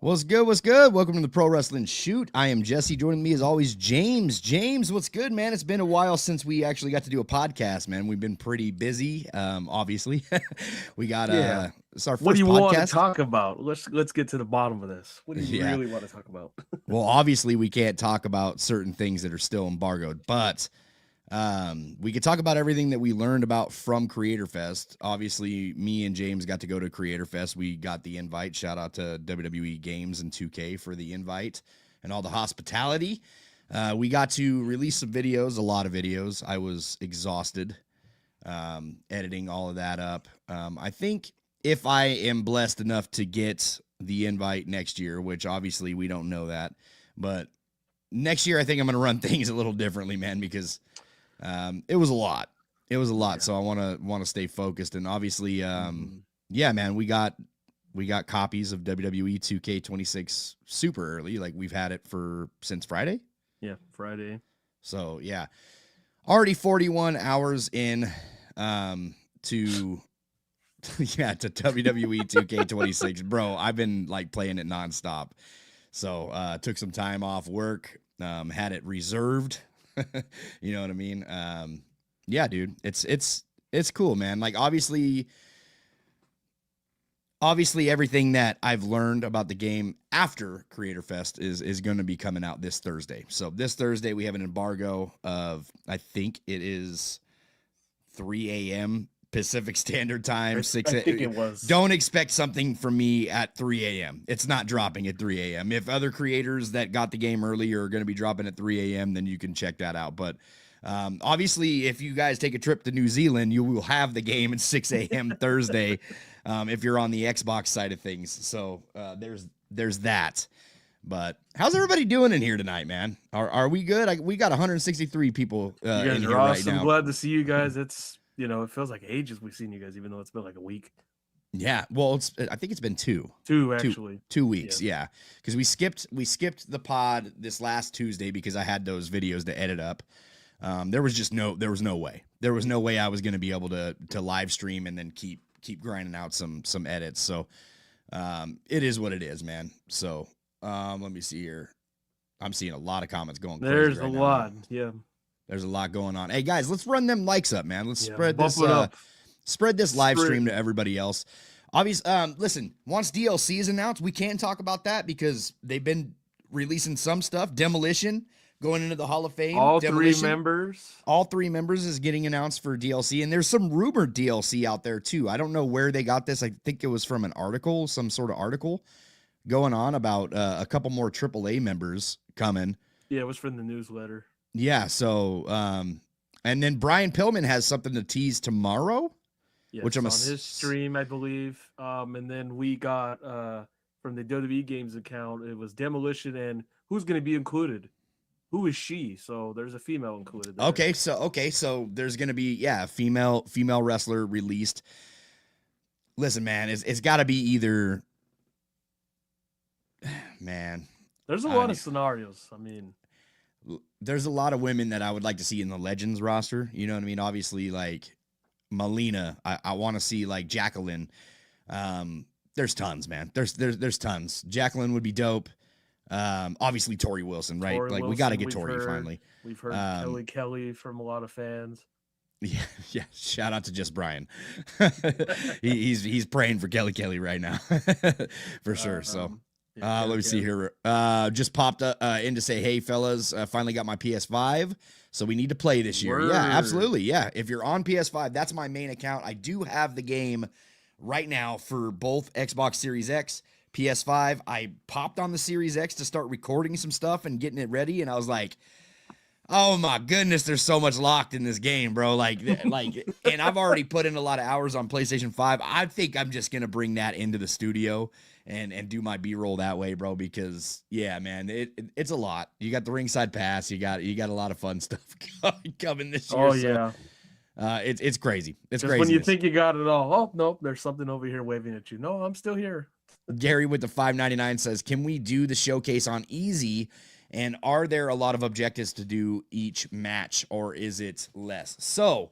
What's good? What's good? Welcome to the Pro Wrestling Shoot. I am Jesse. Joining me as always, James. James, what's good, man? It's been a while since we actually got to do a podcast, man. We've been pretty busy, obviously. We got it's our first podcast. What do you want to talk about? Let's get to the bottom of this. What do you really want to talk about? Well, obviously we can't talk about certain things that are still embargoed, but we could talk about everything that we learned about from Creator Fest. Obviously, me and James got to go to Creator Fest. We got the invite. Shout out to WWE Games and 2K for the invite and all the hospitality. We got to release some videos, a lot of videos. I was exhausted editing all of that up. I think if I am blessed enough to get the invite next year, which obviously we don't know that, but next year I think I'm going to run things a little differently, man, because it was a lot. It was a lot. Yeah. So I want to stay focused. And obviously, yeah, man, we got copies of WWE 2K26 super early. Like we've had it since Friday. Yeah. Friday. So yeah, already 41 hours in, to WWE 2K26, bro. I've been like playing it nonstop. So, took some time off work, had it reserved. You know what I mean? Yeah, dude, it's cool, man. Like obviously everything that I've learned about the game after Creator Fest is going to be coming out this Thursday. So this Thursday we have an embargo of, I think it is 3 a.m. Pacific Standard Time. 6 a.m. I think it was. Don't expect something from me at 3 a.m. It's not dropping at 3 a.m. If other creators that got the game early are going to be dropping at 3 a.m., then you can check that out. But obviously, if you guys take a trip to New Zealand, you will have the game at 6 a.m. Thursday if you're on the Xbox side of things. So there's that. But how's everybody doing in here tonight, man? Are we good? We got 163 people you guys in here are awesome. right now. Glad to see you guys. It's it feels like ages we've seen you guys, even though it's been like a week. Yeah, well, I think it's been two actually. 2 weeks. Yeah, because we skipped the pod this last Tuesday because I had those videos to edit up. There was no way I was going to be able to live stream and then keep grinding out some edits. So it is what it is, man. So let me see here. I'm seeing a lot of comments going. There's right a now, lot, man. yeah. There's a lot going on. Hey guys, let's run them likes up, man. Let's spread this live stream to everybody else. Obviously, listen, once DLC is announced, we can talk about that because they've been releasing some stuff. Demolition going into the Hall of Fame. All Demolition, 3 members. All 3 members is getting announced for DLC, and there's some rumored DLC out there too. I don't know where they got this. I think it was from an article, some sort of article going on about a couple more AAA members coming. Yeah, it was from the newsletter. Yeah, so and then Brian Pillman has something to tease tomorrow, which I'm on his stream, I believe. And then we got from the WWE Games account, it was Demolition and who's going to be included? Who is she? So there's a female included there. Okay, so there's going to be a female wrestler released. Listen, man, it's got to be either man. There's a lot of scenarios. I mean, there's a lot of women that I would like to see in the Legends roster. You know what I mean? Obviously, like Melina, I want to see like Jacqueline. There's tons, man. There's tons. Jacqueline would be dope. Obviously Tori Wilson, right? Tori Wilson, we got to get Tori finally. We've heard Kelly from a lot of fans. Yeah. Shout out to Just Brian. he's praying for Kelly right now, for sure. So. Let me see here. Just popped in to say, hey, fellas, finally got my PS5, so we need to play this year. Word. Yeah, absolutely. Yeah, if you're on PS5, that's my main account. I do have the game right now for both Xbox Series X, PS5. I popped on the Series X to start recording some stuff and getting it ready, and I was like, oh my goodness, there's so much locked in this game, bro. Like, and I've already put in a lot of hours on PlayStation 5. I think I'm just gonna bring that into the studio and do my B-roll that way, bro, because yeah, man, it's a lot. You got the ringside pass, you got a lot of fun stuff coming this year. Oh yeah. So, it's crazy. It's just crazy. When you think you got it all, oh nope, there's something over here waving at you. No, I'm still here. Gary with the $5.99 says, can we do the showcase on easy? And are there a lot of objectives to do each match, or is it less? So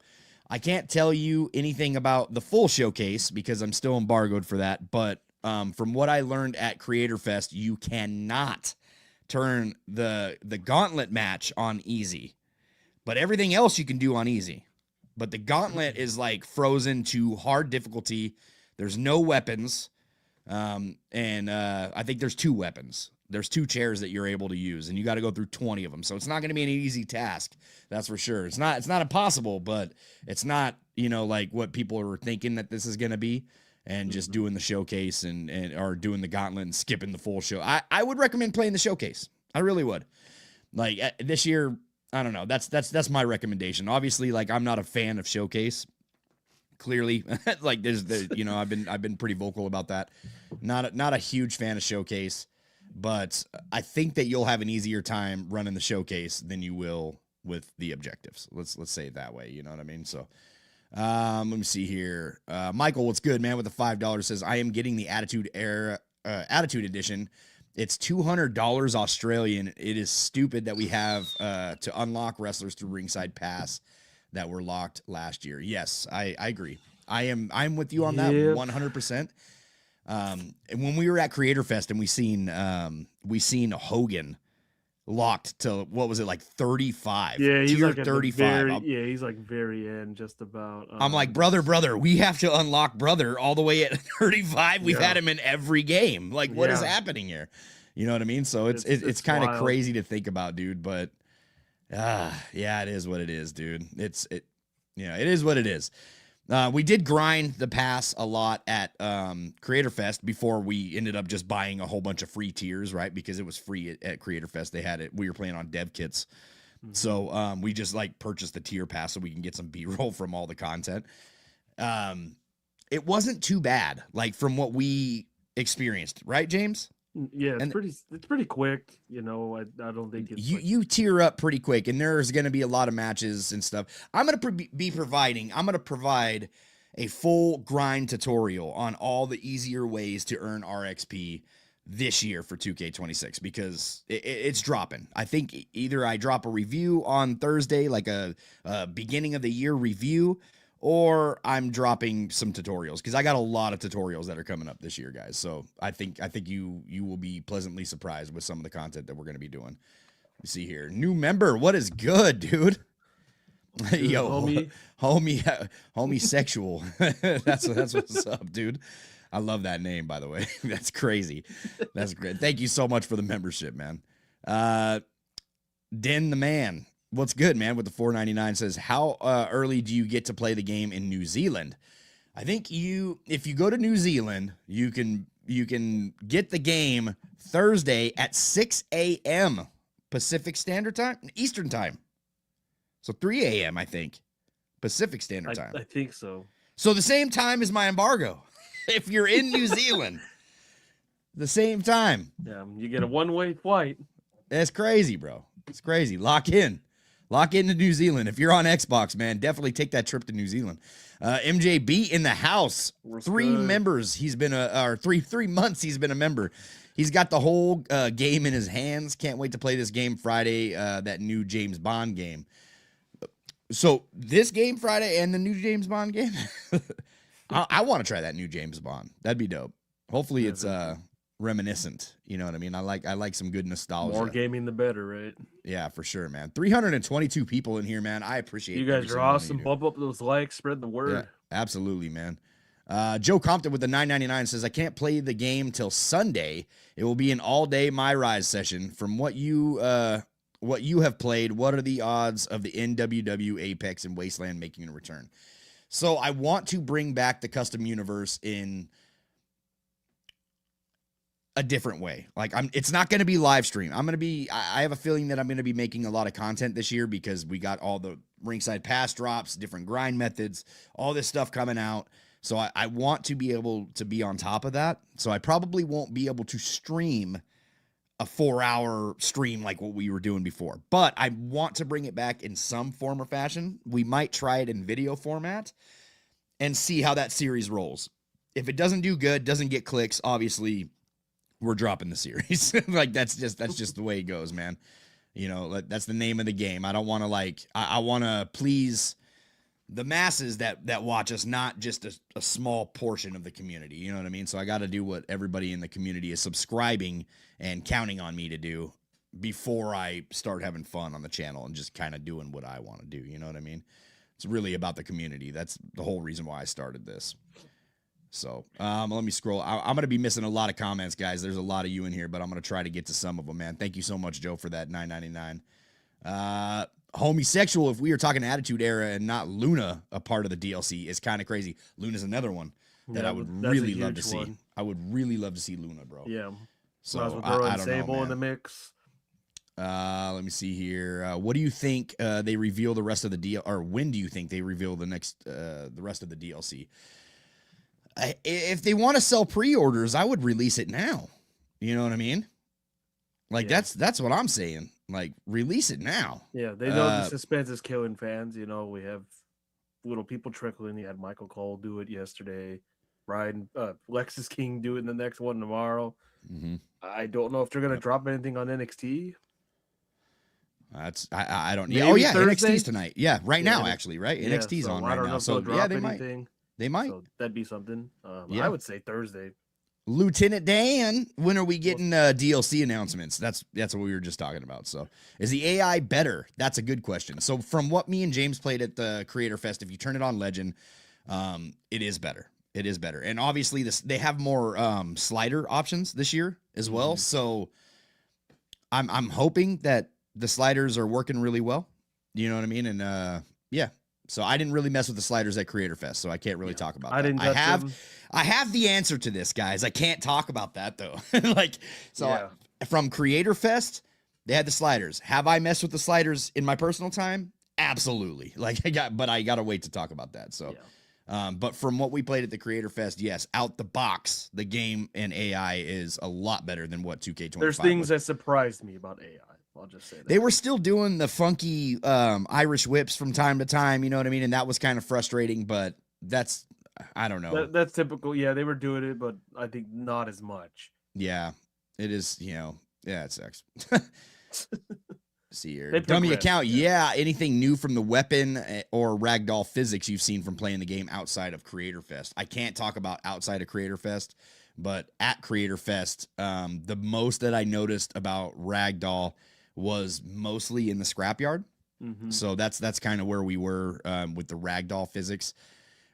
I can't tell you anything about the full showcase because I'm still embargoed for that, but from what I learned at Creator Fest, you cannot turn the gauntlet match on easy, but everything else you can do on easy. But the gauntlet is like frozen to hard difficulty. There's no weapons. And I think there's 2 weapons. There's 2 chairs that you're able to use, and you got to go through 20 of them. So it's not going to be an easy task. That's for sure. It's not impossible, but it's not, like what people are thinking that this is going to be, and just doing the showcase and or doing the gauntlet and skipping the full show. I would recommend playing the showcase. I really would. Like this year, I don't know. That's my recommendation. Obviously, like I'm not a fan of showcase. Clearly, like I've been pretty vocal about that. Not a huge fan of showcase, but I think that you'll have an easier time running the showcase than you will with the objectives. Let's say it that way. You know what I mean? So, let me see here. Michael, what's good, man? With the $5 says I am getting the Attitude Edition. It's $200 Australian. It is stupid that we have to unlock wrestlers through Ringside Pass that were locked last year. Yes, I agree. I'm with you on that 100%. And when we were at Creator Fest and we seen Hogan locked to, what was it, like 35? Yeah, he's tier like 35. He's like very end, just about. I'm like, brother, we have to unlock brother all the way at 35. We've had him in every game. Like, what is happening here? You know what I mean? So it's kind of crazy to think about, dude. But yeah, it is what it is, dude. It is what it is. We did grind the pass a lot at Creator Fest before we ended up just buying a whole bunch of free tiers, right? Because it was free at Creator Fest. They had it. We were playing on dev kits. Mm-hmm. So we just like purchased the tier pass so we can get some B-roll from all the content. It wasn't too bad, like from what we experienced, right, James? Yeah, it's pretty quick. I don't think it's you tier up pretty quick, and there's going to be a lot of matches and stuff. I'm going to provide a full grind tutorial on all the easier ways to earn RXP this year for 2K26 because it's dropping. I think either I drop a review on Thursday, like a beginning of the year review, or I'm dropping some tutorials because I got a lot of tutorials that are coming up this year, guys. So I think you will be pleasantly surprised with some of the content that we're going to be doing. Let's see here. New member. What is good, dude? Yo, homie sexual. that's what's up, dude. I love that name, by the way. That's crazy. That's great. Thank you so much for the membership, man. Den the man. What's good, man? With the $4.99 says, how early do you get to play the game in New Zealand? I think if you go to New Zealand, you can get the game Thursday at 6 a.m. Pacific Standard Time, Eastern Time. So 3 a.m. I think Pacific Standard Time. I think so. So the same time as my embargo. If you're in New Zealand, the same time. Yeah, you get a one-way flight. That's crazy, bro. It's crazy. Lock into New Zealand. If you're on Xbox, man, definitely take that trip to New Zealand. MJB in the house. What's 3 good? members. He's been or 3 months. He's been a member. He's got the whole game in his hands. Can't wait to play this game Friday. That new James Bond game. So this game Friday and the new James Bond game. I want to try that new James Bond. That'd be dope. Hopefully it's reminiscent. You know what I mean? I like some good nostalgia. More gaming the better, right? Yeah, for sure, man. 322 people in here, man. I appreciate you guys are awesome. Bump up those likes, spread the word. Yeah, absolutely, man. Joe Compton with the $9.99 says, I can't play the game till Sunday. It will be an all-day My Rise session. From what you have played, what are the odds of the NWW, Apex, and Wasteland making a return? So I want to bring back the custom universe in a different way. Like it's not going to be live stream. I have a feeling that I'm going to be making a lot of content this year because we got all the Ringside Pass drops, different grind methods, all this stuff coming out. So I want to be able to be on top of that. So I probably won't be able to stream a 4-hour stream like what we were doing before, but I want to bring it back in some form or fashion. We might try it in video format and see how that series rolls. If it doesn't do good, doesn't get clicks, obviously we're dropping the series. Like that's just the way it goes, man. That's the name of the game. I don't want to I want to please the masses that watch us, not just a small portion of the community. You know what I mean? So I got to do what everybody in the community is subscribing and counting on me to do before I start having fun on the channel and just kind of doing what I want to do. You know what I mean? It's really about the community. That's the whole reason why I started this. So let me scroll. I'm going to be missing a lot of comments, guys. There's a lot of you in here, but I'm going to try to get to some of them, man. Thank you so much, Joe, for that $9.99. Homosexual, if we were talking Attitude Era and not Luna a part of the DLC, is kind of crazy. Luna's another one that I would really love to see. I would really love to see Luna, bro. Yeah. So might as well throw I don't Sable know, in the mix. Let me see here. What do you think they reveal the rest of the DLC, or when do you think they reveal the rest of the DLC? If they want to sell pre-orders, I would release it now. You know what I mean? Like that's what I'm saying. Like, release it now. Yeah, they know the suspense is killing fans. You know, we have little people trickling. You had Michael Cole do it yesterday. Ryan Lexus King do it in the next one tomorrow. Mm-hmm. I don't know if they're gonna drop anything on NXT. That's I don't. Maybe Oh yeah, Thursday? NXT's tonight. Yeah, right now actually, right? Yeah, NXT's so on I right don't know now. if So they'll yeah, drop they anything. might. They might. So that'd be something. Yeah. I would say Thursday. Lieutenant Dan, when are we getting DLC announcements? That's what we were just talking about. So, is the AI better? That's a good question. So, from what me and James played at the Creator Fest, if you turn it on Legend, it is better. It is better, and obviously they have more slider options this year as well. Mm-hmm. So, I'm hoping that the sliders are working really well. You know what I mean? And yeah. So I didn't really mess with the sliders at Creator Fest, so I can't really talk about that. Didn't touch them. I have the answer to this, guys. I can't talk about that though. From Creator Fest, they had the sliders. Have I messed with the sliders in my personal time? Absolutely. But I got to wait to talk about that. So, but from what we played at the Creator Fest, yes, out the box, the game and AI is a lot better than what 2K25. There's things that surprised me about AI. I'll just say that. They were still doing the funky Irish whips from time to time, you know what I mean? And that was kind of frustrating, but that's, I don't know. That's typical. Yeah, they were doing it, but I think not as much. Yeah, it is, yeah, it sucks. See here. Dummy account, yeah. Anything new from the weapon or ragdoll physics you've seen from playing the game outside of Creator Fest? I can't talk about outside of Creator Fest, but at Creator Fest, the most that I noticed about ragdoll was mostly in the scrapyard. Mm-hmm. So that's kind of where we were with the ragdoll physics.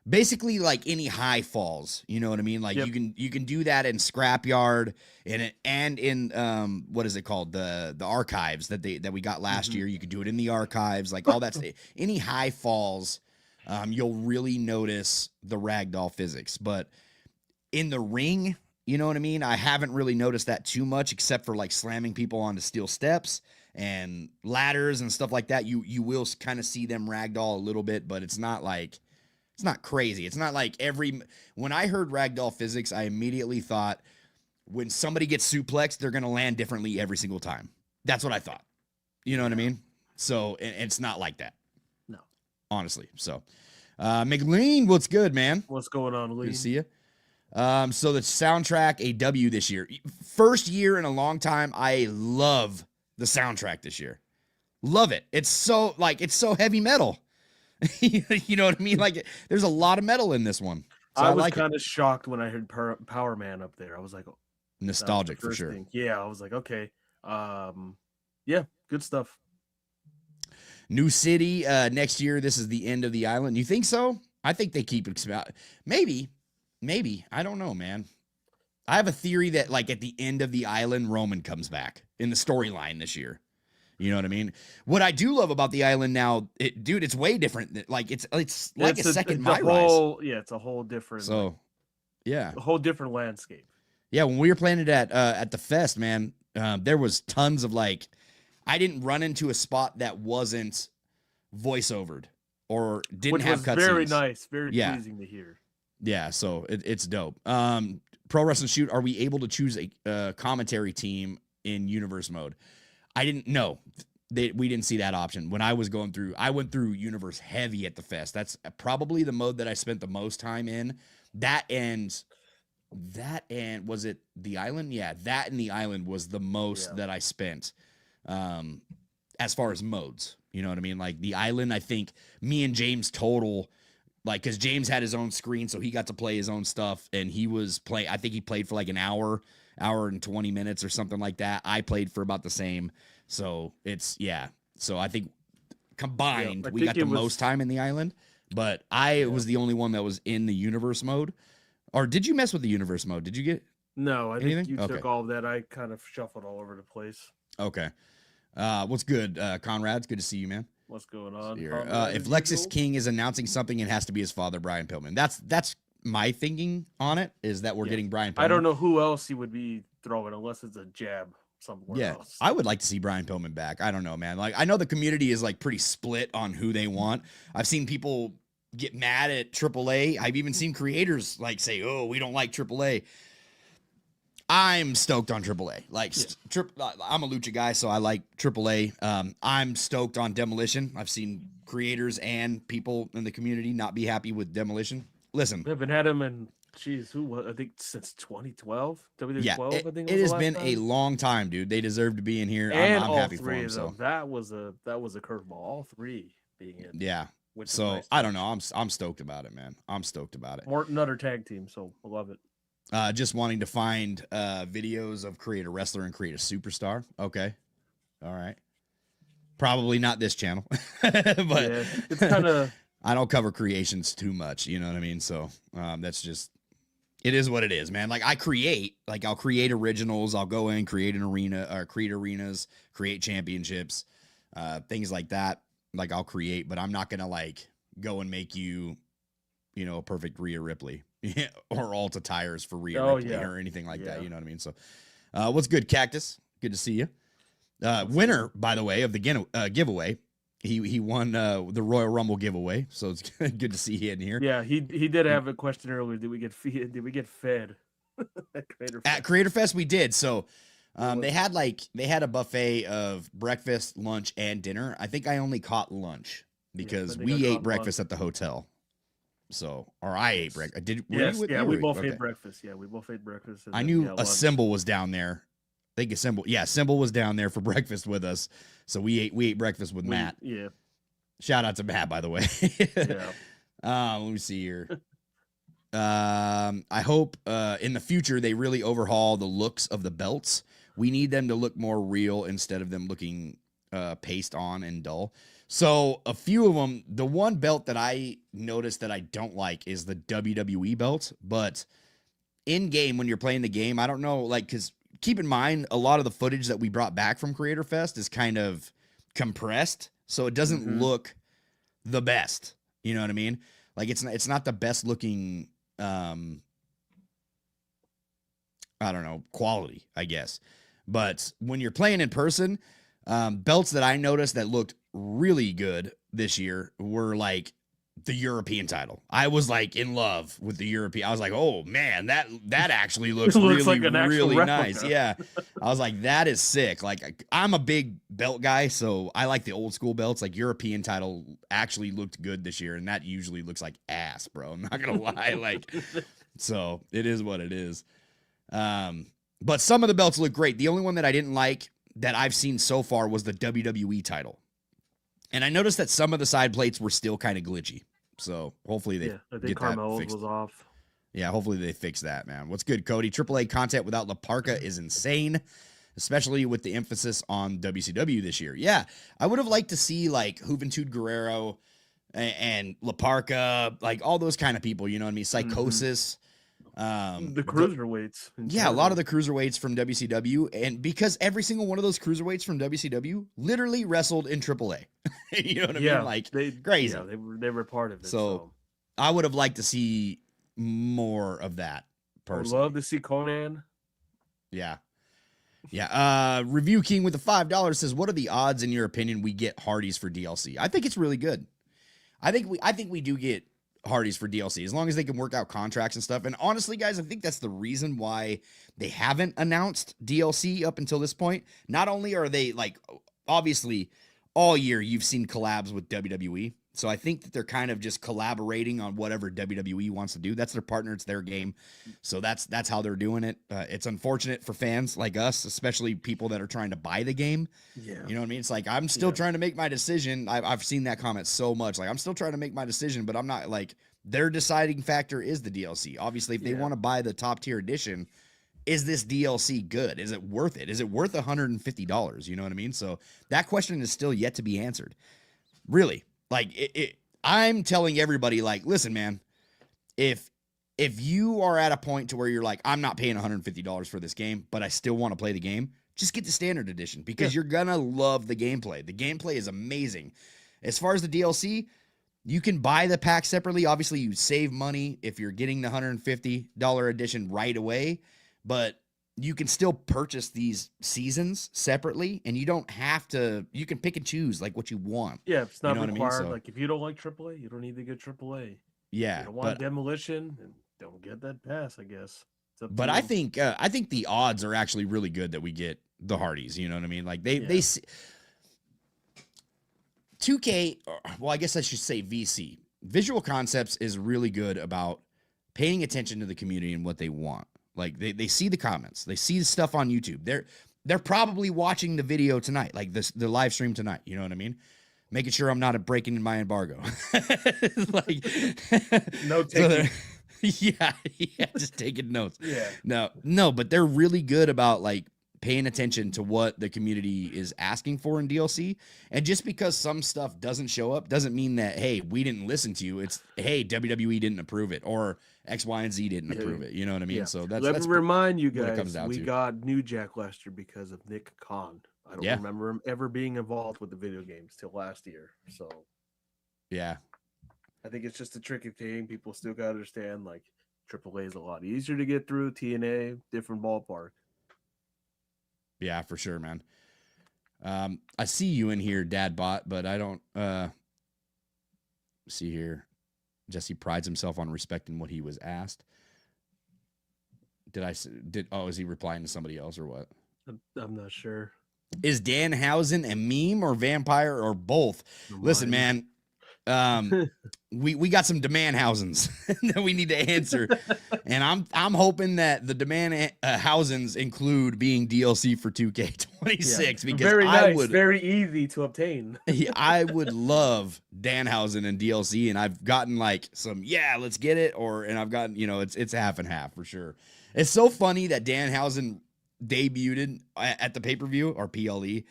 Basically, like any high falls, you know what I mean? Like you can do that in scrapyard and in what is it called, the archives that we got last year. You could do it in the archives, like all that's any high falls. You'll really notice the ragdoll physics, but in the ring, you know what I mean? I haven't really noticed that too much, except for like slamming people onto steel steps and ladders and stuff like that. You will kind of see them ragdoll a little bit, but it's not crazy. It's not like when I heard ragdoll physics, I immediately thought when somebody gets suplexed, they're going to land differently every single time. That's what I thought. You know what I mean? So it's not like that. No. Honestly. So, McLean, what's good, man? What's going on, Lee? Good to see you. So the soundtrack, a W this year. First year in a long time. I love the soundtrack this year. Love it. It's so heavy metal. You know what I mean? Like, there's a lot of metal in this one. So I was kind of shocked when I heard Power Man up there. I was like, oh, nostalgic for sure. Yeah, I was like, okay. Yeah, good stuff. New city next year. This is the end of the island. You think so? I think they keep expanding. Maybe. I don't know, man. I have a theory that like at the end of the island, Roman comes back in the storyline this year. You know what I mean? What I do love about the island now, it's way different. Like it's like a second My Rise. Yeah, it's a whole different. So, yeah, a whole different landscape. Yeah, when we were playing it at the fest, man, there was tons of like, I didn't run into a spot that wasn't voiceovered or didn't have cutscenes. Very nice, very pleasing to hear. Yeah, so it's dope. Pro Wrestling Shoot, are we able to choose a commentary team in Universe mode? I didn't know. We didn't see that option. When I was going through, I went through Universe heavy at the fest. That's probably the mode that I spent the most time in. That and was it the island? Yeah, that and the island was the most that I spent. as far as modes. You know what I mean? Like the island, I think me and James total, like, because James had his own screen, so he got to play his own stuff, and he was playing. I think he played for like an hour and 20 minutes or something like that. I played for about the same. So it's So I think combined, we got the most time in the island. But I was the only one that was in the universe mode. Or did you mess with the universe mode? Did you get? No, I anything? think you took all of that. I kind of shuffled all over the place. Okay. What's good, Conrad? It's good to see you, man. What's going on? If Lexus King is announcing something, it has to be his father, Brian Pillman. That's my thinking on it, is that we're getting Brian Pillman. I don't know who else he would be throwing unless it's a jab somewhere else. I would like to see Brian Pillman back. I don't know, man. Like, I know the community is like pretty split on who they want. I've seen people get mad at AAA. I've even seen creators like say, "Oh, we don't like AAA." I'm stoked on AAA. Like, I'm a Lucha guy, so I like AAA. I'm stoked on Demolition. I've seen creators and people in the community not be happy with Demolition. Listen, we haven't had him in, I think since 2012. WWE I think it has been a long time, dude. They deserve to be in here. And I'm all happy three for them. of them. So that was a curveball. All three being in. Yeah. So nice. I don't know. I'm stoked about it, man. I'm stoked about it. Another tag team, so I love it. Just wanting to find videos of Create a Wrestler and Create a Superstar. Okay. All right. Probably not this channel. But it's kind of I don't cover creations too much, you know what I mean? So that's just, it is what it is, man. Like, I'll create originals. I'll go in, create an arena, or create arenas, create championships, things like that. Like, I'll create, but I'm not going to like go and make you know, a perfect Rhea Ripley or Alta tires for Rhea Ripley or anything like that. You know what I mean? So what's good, Cactus? Good to see you. Winner, by the way, of the giveaway. He won the Royal Rumble giveaway, so it's good to see he in here. Yeah, he did have a question earlier. Did we get fed at Creator Fest? We did. So they had a buffet of breakfast, lunch, and dinner. I think I only caught lunch because we ate breakfast at the hotel. So, or I ate breakfast. We both ate breakfast. Yeah, we both ate breakfast. I knew a Symbol was down there. I think a Symbol. Yeah, Symbol was down there for breakfast with us. So we ate breakfast with Matt. Yeah. Shout out to Matt, by the way. Let me see here. I hope in the future they really overhaul the looks of the belts. We need them to look more real instead of them looking paste on and dull. So a few of them, the one belt that I noticed that I don't like is the WWE belt. But in game, when you're playing the game, I don't know, like, because keep in mind, a lot of the footage that we brought back from Creator Fest is kind of compressed, so it doesn't look the best. You know what I mean? Like, it's not the best looking, I don't know, quality, I guess. But when you're playing in person, belts that I noticed that looked really good this year were like the European title. I was like in love with the European. I was like, oh man, that actually looks really, like really nice. Yeah. I was like, that is sick. Like, I'm a big belt guy, so I like the old school belts. Like, European title actually looked good this year, and that usually looks like ass, bro. I'm not gonna lie. Like, so it is what it is. But some of the belts look great. The only one that I didn't like that I've seen so far was the WWE title. And I noticed that some of the side plates were still kind of glitchy. So hopefully they get that fixed. Was off. Yeah, hopefully they fix that, man. What's good, Cody? AAA content without La Parka is insane, especially with the emphasis on WCW this year. Yeah, I would have liked to see like Juventud Guerrero and La Parka, like all those kind of people, you know what I mean? Psychosis. The cruiserweights. Yeah, a lot of the cruiserweights from WCW, and because every single one of those cruiserweights from WCW literally wrestled in AAA. You know what I mean? Like, crazy. Yeah, they were part of it. So I would have liked to see more of that. Personally, I would love to see Conan. Yeah. Review King with the $5 says, "What are the odds, in your opinion, we get Hardys for DLC?" I think it's really good. I think we do get Hardys for DLC, as long as they can work out contracts and stuff. And honestly, guys, I think that's the reason why they haven't announced DLC up until this point. Not only are they, like, obviously all year you've seen collabs with WWE, So I think that they're kind of just collaborating on whatever WWE wants to do. That's their partner. It's their game. So that's how they're doing it. It's unfortunate for fans like us, especially people that are trying to buy the game. Yeah. You know what I mean? It's like, I'm still trying to make my decision. I've seen that comment so much. Like, I'm still trying to make my decision, but I'm not, like, their deciding factor is the DLC. Obviously, if they want to buy the top tier edition, is this DLC good? Is it worth it? Is it worth $150? You know what I mean? So that question is still yet to be answered. Really. Like, I'm telling everybody, like, listen, man, if you are at a point to where you're like, I'm not paying $150 for this game, but I still want to play the game, just get the standard edition, because you're going to love the gameplay. The gameplay is amazing. As far as the DLC, you can buy the pack separately. Obviously, you save money if you're getting the $150 edition right away, but you can still purchase these seasons separately, and you don't have to. You can pick and choose like what you want. Yeah, it's not required. What I mean? So, like, if you don't like AAA, you don't need to get AAA. Yeah, if you don't want Demolition, and don't get that pass, I guess. But I think the odds are actually really good that we get the Hardys. You know what I mean? Like, they see 2K. Well, I guess I should say VC. Visual Concepts is really good about paying attention to the community and what they want. Like, they see the comments, they see the stuff on YouTube. They're probably watching the video tonight, like the live stream tonight. You know what I mean? Making sure I'm not breaking in my embargo. Like, no taking. Yeah, just taking notes. Yeah. No, but they're really good about, like, paying attention to what the community is asking for in DLC. And just because some stuff doesn't show up doesn't mean that, hey, we didn't listen to you. It's, hey, WWE didn't approve it, or X, Y, and Z didn't approve it. You know what I mean? Yeah. So let me remind you guys, we to. got New Jack last year because of Nick Khan. I don't remember him ever being involved with the video games till last year. So yeah, I think it's just a tricky thing. People still got to understand, like, AAA is a lot easier to get through. TNA, different ballpark. Yeah, for sure, man. I see you in here, Dadbot, but I don't see here. Jesse prides himself on respecting what he was asked. Is he replying to somebody else or what? I'm not sure. Is Danhausen a meme or vampire or both? Listen, man. We got some Demandhausens that we need to answer, and I'm hoping that the Demandhausens include being DLC for 2K26 because very easy to obtain. I would love Danhausen and DLC, and I've gotten like some let's get it, and I've gotten it's half and half for sure. It's so funny that Danhausen debuted at the pay-per-view or PLE,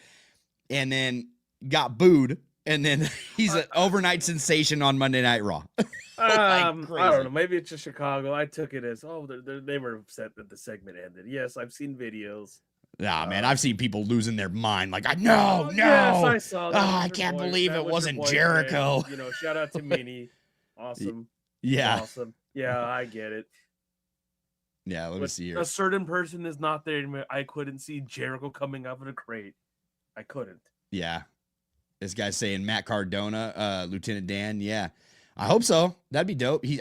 and then got booed. And then he's an overnight sensation on Monday Night Raw. I don't know. Maybe it's just Chicago. I took it as, they were upset that the segment ended. Yes, I've seen videos. Nah, man, I've seen people losing their mind. Like, no. Yes, I saw that. I can't believe it wasn't Jericho. Shout out to Minnie. Awesome. Yeah. Awesome. Yeah, I get it. Yeah, let me see here. A certain person is not there. I couldn't see Jericho coming out of a crate. I couldn't. Yeah. This guy's saying Matt Cardona, Lieutenant Dan. Yeah, I hope so. That'd be dope. He's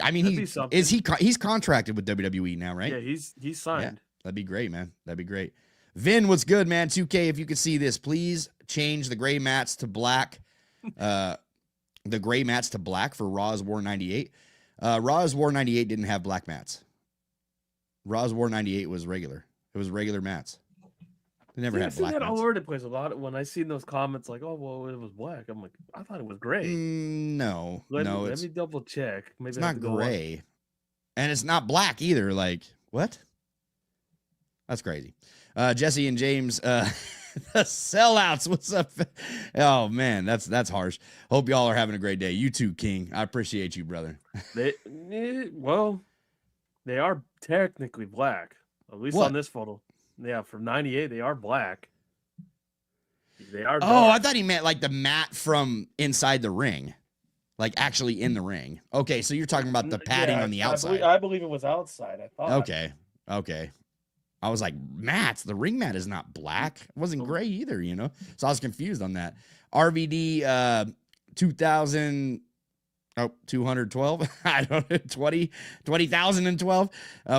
contracted with WWE now, right? Yeah, he's signed. Yeah, that'd be great, man. That'd be great. Vin, what's good, man? 2K, if you could see this, please change the gray mats to black. The gray mats to black for Raw's War 98. Raw's War 98 didn't have black mats. Raw's War 98 was regular. It was regular mats. They never had black. I've seen that all over the place a lot. When I seen those comments, like, "Oh, well, it was black," I'm like, I thought it was gray. No, let me double check. Maybe it's not gray, and it's not black either. Like, what? That's crazy. Jesse and James, the sellouts. What's up? Oh man, that's harsh. Hope y'all are having a great day. You too, King. I appreciate you, brother. They are technically black, at least on this photo. Yeah, from 98, they are black. They are dark. Oh, I thought he meant like the mat from inside the ring. Like actually in the ring. Okay, so you're talking about the padding on the outside. I believe it was outside, I thought. Okay. I was like, mats, the ring mat is not black. It wasn't gray either, So I was confused on that. RVD 212. I don't know, 20,012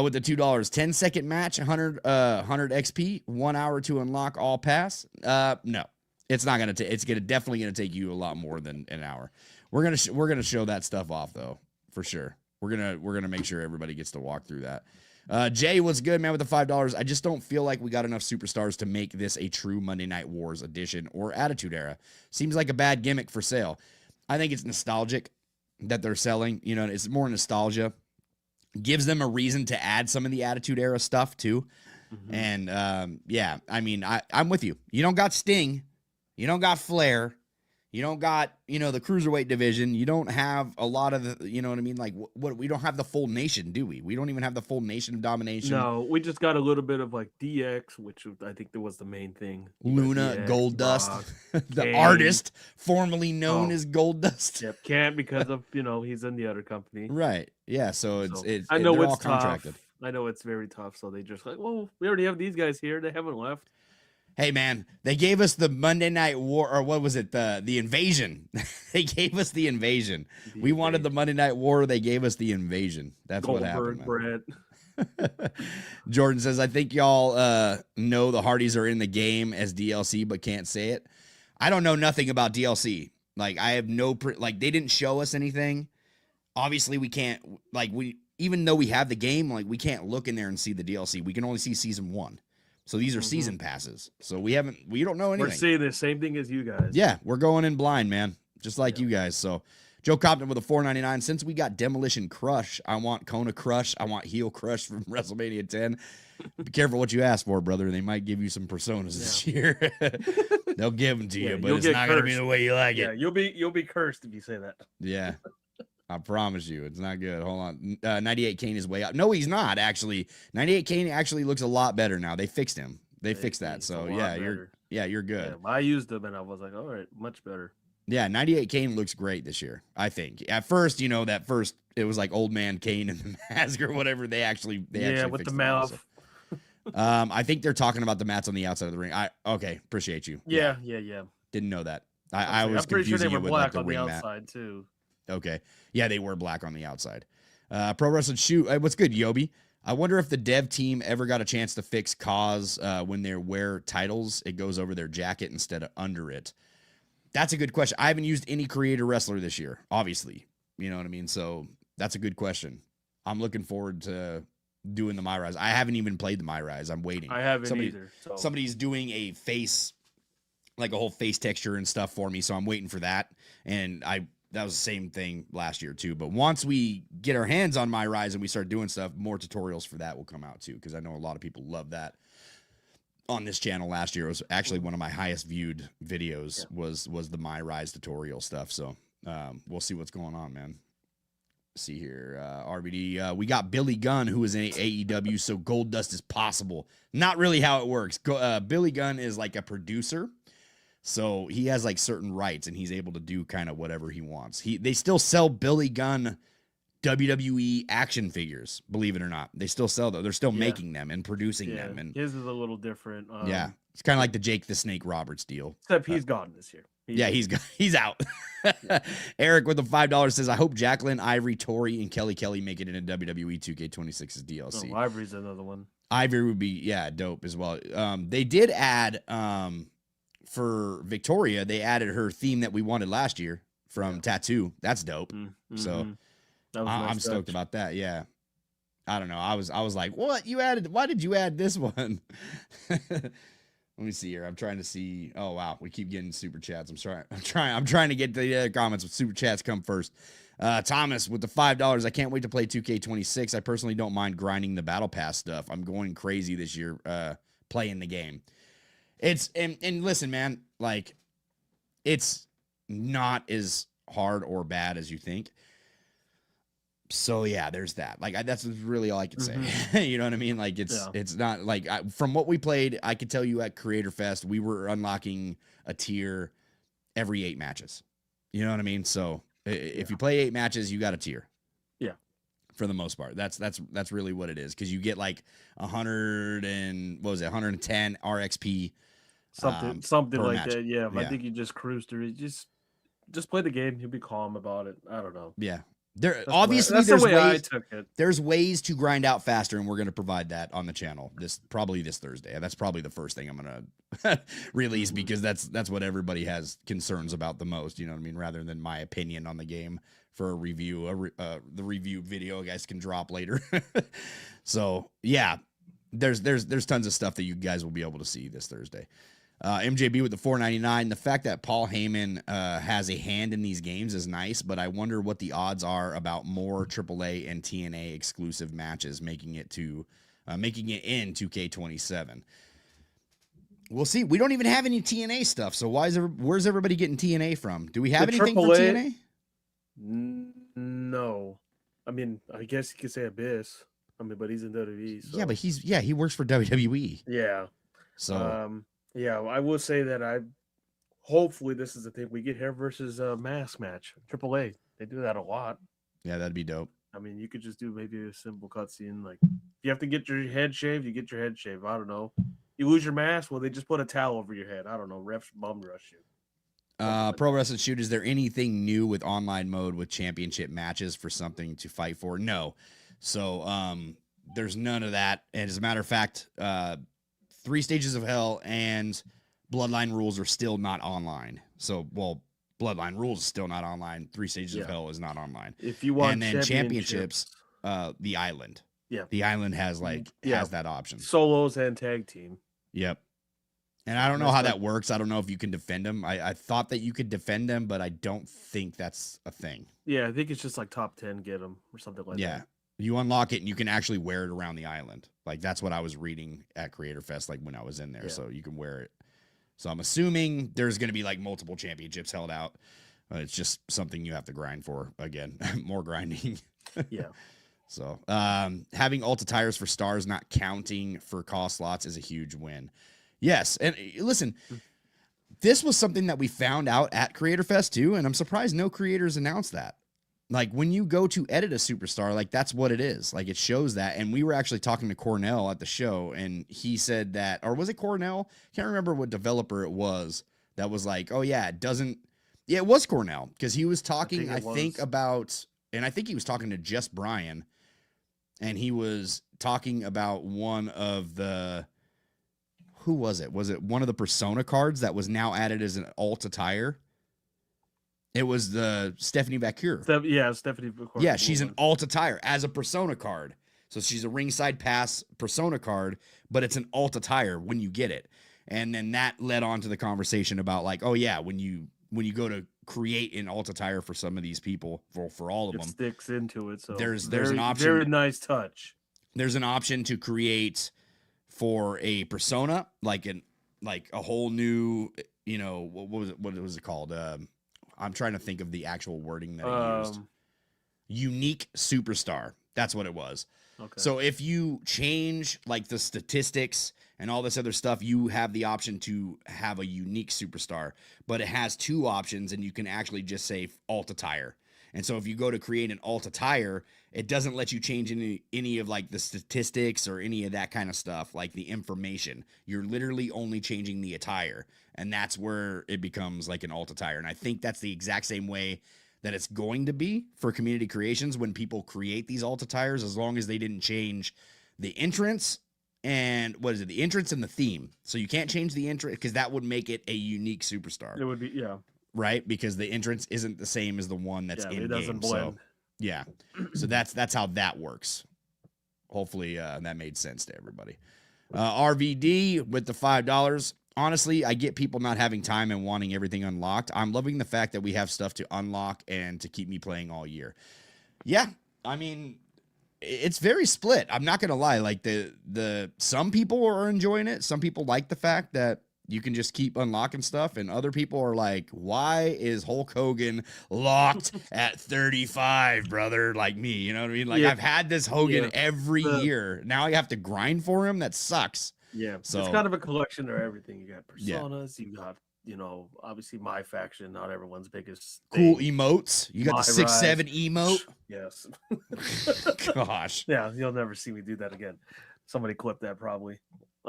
with the $2. 10-second match, 100 XP, 1 hour to unlock all pass. No, it's not gonna take. It's definitely gonna take you a lot more than an hour. we're gonna show that stuff off though, for sure. We're gonna make sure everybody gets to walk through that. Jay, what's good, man, with the $5? I just don't feel like we got enough superstars to make this a true Monday Night Wars edition or Attitude Era. Seems like a bad gimmick for sale. I think it's nostalgic that they're selling. You know, it's more nostalgia. Gives them a reason to add some of the Attitude Era stuff too. Mhm. And yeah, I mean, I'm with you. You don't got Sting, you don't got Flair, you don't got, the cruiserweight division. You don't have a lot of the, you know what I mean? Like, what we don't have the full nation, do we? We don't even have the full nation of domination. No, we just got a little bit of like DX, which I think that was the main thing. You got Luna, DX, Goldust, Rock, the Kane. artist formerly known as Goldust. Yep, can't because of he's in the other company. Right. Yeah. So I know they're it's all contracted. tough. I know it's very tough. So they just like, well, we already have these guys here. They haven't left. Hey man, they gave us the Monday Night War, or what was it? The Invasion. They gave us the Invasion. We wanted the Monday Night War. They gave us the Invasion. That's Goldberg, what happened. Brett. Jordan says, I think y'all know the Hardys are in the game as DLC, but can't say it. I don't know nothing about DLC. Like, I have no they didn't show us anything. Obviously, we can't even though we have the game, like we can't look in there and see the DLC. We can only see season 1. So these are season passes. So we don't know anything. We're seeing the same thing as you guys. Yeah, we're going in blind, man. Just like you guys. So Joe Compton with a $4.99. Since we got Demolition Crush, I want Kona Crush. I want Heel Crush from WrestleMania 10. Be careful what you ask for, brother. They might give you some personas this year. They'll give them to you, but it's not going to be the way you like it. You'll be cursed if you say that. Yeah. I promise you, it's not good. Hold on. 98 Kane is way up. No, he's not, actually. 98 Kane actually looks a lot better now. They fixed him. They fixed that. So, you're good. Yeah, I used them, and I was like, all right, much better. Yeah, 98 Kane looks great this year, I think. At first, it was like Old Man Kane and the mask or whatever. They actually with the mouth. I think they're talking about the mats on the outside of the ring. Okay, appreciate you. Yeah. Didn't know that. I was I'm pretty sure they were black on the outside mat too. Okay. Yeah, they were black on the outside. Pro Wrestling Shoot. What's good, Yobi? I wonder if the dev team ever got a chance to fix Cause when they wear titles, it goes over their jacket instead of under it. That's a good question. I haven't used any creator wrestler this year, obviously. You know what I mean? So that's a good question. I'm looking forward to doing the My Rise. I haven't even played the My Rise. I'm waiting. I haven't either. So. Somebody's doing a face, like a whole face texture and stuff for me, so I'm waiting for that. And that was the same thing last year too. But once we get our hands on My Rise and we start doing stuff, more tutorials for that will come out too, because I know a lot of people love that. On this channel last year, it was actually one of my highest viewed videos. Was the My Rise tutorial stuff. So we'll see what's going on, man. See here, RBD. We got Billy Gunn, who is in AEW, so Goldust is possible. Not really how it works. Billy Gunn is like a producer. So he has like certain rights and he's able to do kind of whatever he wants. They still sell Billy Gunn WWE action figures, believe it or not. They still sell them. They're still making them and producing them. And his is a little different. It's kind of like the Jake the Snake Roberts deal. Except he's gone this year. He's out. Eric with the $5 says, I hope Jacqueline, Ivory, Tori, and Kelly make it into WWE 2K26's DLC. Oh, Ivory's another one. Ivory would be dope as well. They did add for Victoria, they added her theme that we wanted last year from Tattoo. That's dope. Mm-hmm. So I'm stoked about that. Yeah. I don't know. I was like, what you added? Why did you add this one? Let me see here. I'm trying to see. Oh wow, we keep getting super chats. I'm trying to get the comments with super chats come first. Thomas with the $5. I can't wait to play 2K26. I personally don't mind grinding the battle pass stuff. I'm going crazy this year playing the game. It's and listen, man, like it's not as hard or bad as you think. So yeah, there's that. Like that's really all I can say. Mm-hmm. You know what I mean? Like it's not like from what we played, I could tell you at Creator Fest, we were unlocking a tier every 8 matches. You know what I mean? So if you play 8 matches, you got a tier. Yeah. For the most part, that's really what it is, because you get like 110 RXP, something like match. that. Yeah, I think you just cruise through it. Just play the game. You'll be calm about it. I don't know. Yeah. There That's obviously that's there's the way I ways took it. there's ways to grind out faster, and we're going to provide that on the channel probably this Thursday. That's probably the first thing I'm going to release because that's what everybody has concerns about the most. You know what I mean? Rather than my opinion on the game for a review, the review video you guys can drop later. So yeah, there's tons of stuff that you guys will be able to see this Thursday. MJB with the $4.99. The fact that Paul Heyman has a hand in these games is nice, but I wonder what the odds are about more AAA and TNA exclusive matches making it in 2K27. We'll see. We don't even have any TNA stuff, so where's everybody getting TNA from? Do we have anything for TNA? No. I mean, I guess you could say Abyss. I mean, but he's in WWE. So. Yeah, but he works for WWE. Yeah. So yeah, I will say that hopefully this is the thing. We get hair versus mask match. AAA. They do that a lot. Yeah, that'd be dope. I mean, you could just do maybe a simple cutscene. Like, if you have to get your head shaved, you get your head shaved. I don't know. You lose your mask, well, they just put a towel over your head. I don't know. Refs bum rush you. Pro Wrestling Shoot, is there anything new with online mode with championship matches for something to fight for? No. So there's none of that. And as a matter of fact, 3 Stages of Hell and Bloodline Rules are still not online. So, well, Bloodline Rules is still not online. 3 Stages of Hell is not online. If you want, and then championships, the Island. Yeah, the Island has has that option. Solos and tag team. Yep. And I don't know how that works. I don't know if you can defend them. I thought that you could defend them, but I don't think that's a thing. Yeah, I think it's just like top 10 get them or something like that. Yeah. You unlock it and you can actually wear it around the island. Like that's what I was reading at Creator Fest, like when I was in there. Yeah. So you can wear it. So I'm assuming there's going to be like multiple championships held out. It's just something you have to grind for again, more grinding. Yeah. So having Alta tires for stars not counting for cost slots is a huge win. Yes. And listen, this was something that we found out at Creator Fest too. And I'm surprised no creators announced that. Like when you go to edit a superstar, like that's what it is. Like it shows that. And we were actually talking to Cornell at the show and he said that, or was it Cornell? Can't remember what developer it was that was like, oh yeah, it was Cornell. Cause he was talking, I think he was talking to Just Brian and he was talking about one of the, who was it? Was it one of the Persona cards that was now added as an alt attire? It was the Stephanie Vacure. Stephanie Vacure. Yeah, she's an alt attire as a Persona card. So she's a ringside pass Persona card, but it's an alt attire when you get it. And then that led on to the conversation about like, oh yeah, when you go to create an alt attire for some of these people, for all of them, sticks into it. So there's an option. Very nice touch. There's an option to create for a persona, like a whole new, what was it called? I'm trying to think of the actual wording that he used. Unique superstar. That's what it was. Okay. So if you change like the statistics and all this other stuff, you have the option to have a unique superstar, but it has 2 options and you can actually just say alt attire. And so if you go to create an alt attire, it doesn't let you change any of like the statistics or any of that kind of stuff, like the information. You're literally only changing the attire. And that's where it becomes like an alt attire. And I think that's the exact same way that it's going to be for community creations when people create these alt attires, as long as they didn't change the entrance and the entrance and the theme. So you can't change the entrance because that would make it a unique superstar. It would be, yeah. Right? Because the entrance isn't the same as the one that's in game. It doesn't blend. So, yeah. So that's how that works. Hopefully that made sense to everybody. RVD with the $5. Honestly, I get people not having time and wanting everything unlocked. I'm loving the fact that we have stuff to unlock and to keep me playing all year. Yeah, I mean, it's very split. I'm not going to lie. Like some people are enjoying it. Some people like the fact that you can just keep unlocking stuff, and other people are like, why is Hulk Hogan locked at 35, brother? Like me, you know what I mean? Like I've had this Hogan every year. Now I have to grind for him. That sucks. Yeah, so it's kind of a collection of everything. You got personas, you got, obviously my faction, not everyone's biggest cool thing. Emotes. You got the 6'7" emote. Yes. Gosh. Yeah, you'll never see me do that again. Somebody clip that probably.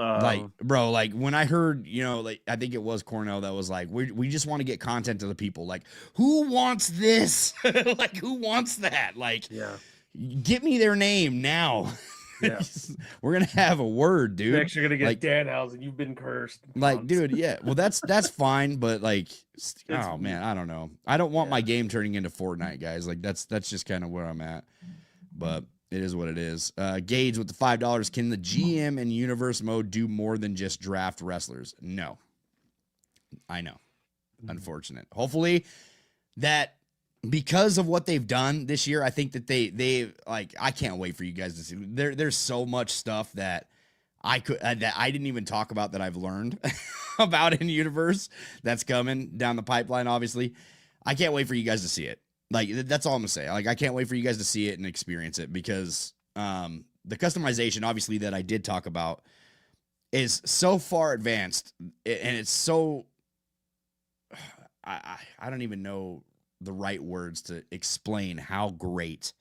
Like, Um, bro, like when I heard, like I think it was Cornell that was like, we just want to get content to the people. Like, who wants this? Like, who wants that? Like, yeah, get me their name now. yeah. We're gonna have a word, dude. Next, you're gonna get Like, Danhausen. You've been cursed. Cons. dude, yeah. Well, that's fine, but like, It's oh man, I don't know. I don't want yeah. my game turning into Fortnite, guys. Like, that's just kind of where I'm at. But it is what it is. Gage with the $5. Can the GM and universe mode do more than just draft wrestlers? No. I know. Unfortunate. Hopefully that because of what they've done this year, I think that they like I can't wait for you guys to see. There's so much stuff that that I didn't even talk about that I've learned about in universe that's coming down the pipeline, obviously. I can't wait for you guys to see it. Like, that's all I'm gonna say. Like, I can't wait for you guys to see it and experience it because the customization, obviously, that I did talk about is so far advanced and it's so I don't even know the right words to explain how great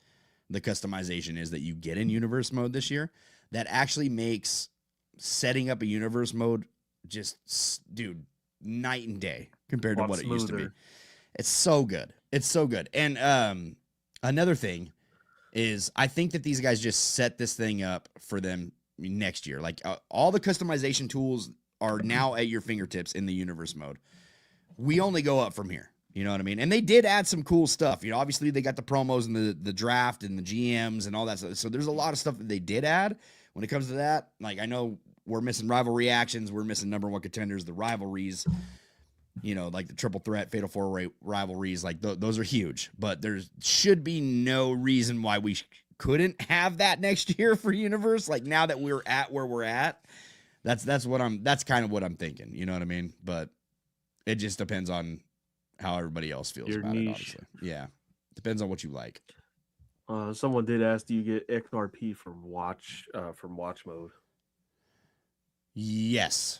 the customization is that you get in universe mode this year that actually makes setting up a universe mode just, dude, night and day compared to what it used to be. It's so good. It's so good. And another thing is I think that these guys just set this thing up for them next year. Like all the customization tools are now at your fingertips in the universe mode. We only go up from here. You know what I mean? And they did add some cool stuff. You know, obviously they got the promos and the draft and the GMs and all that stuff. So there's a lot of stuff that they did add when it comes to that. Like I know we're missing rival reactions. We're missing number one contenders, the rivalries, you know, like the triple threat, fatal four rivalries. Like those are huge, but there should be no reason why we couldn't have that next year for universe. Like now that we're at where we're at, that's kind of what I'm thinking. You know what I mean? But it just depends on how everybody else feels Your about niche. it, obviously. Yeah. Depends on what you like. Someone did ask, do you get XRP from watch mode? Yes,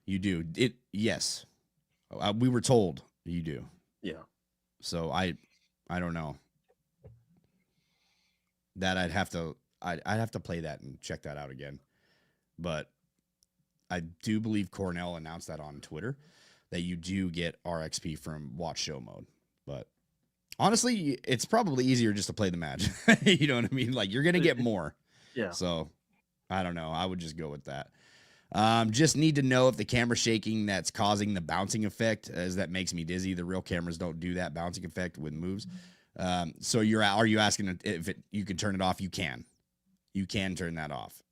you do. Yes. We were told you do. Yeah. So I don't know. That I'd have to play that and check that out again. But I do believe Cornell announced that on Twitter that you do get RXP from watch show mode. But honestly, it's probably easier just to play the match. You know what I mean? Like you're going to get more. Yeah. So I don't know. I would just go with that. Just need to know if the camera shaking that's causing the bouncing effect, as that makes me dizzy. The real cameras don't do that bouncing effect with moves. So are you asking if you can turn it off? You can turn that off.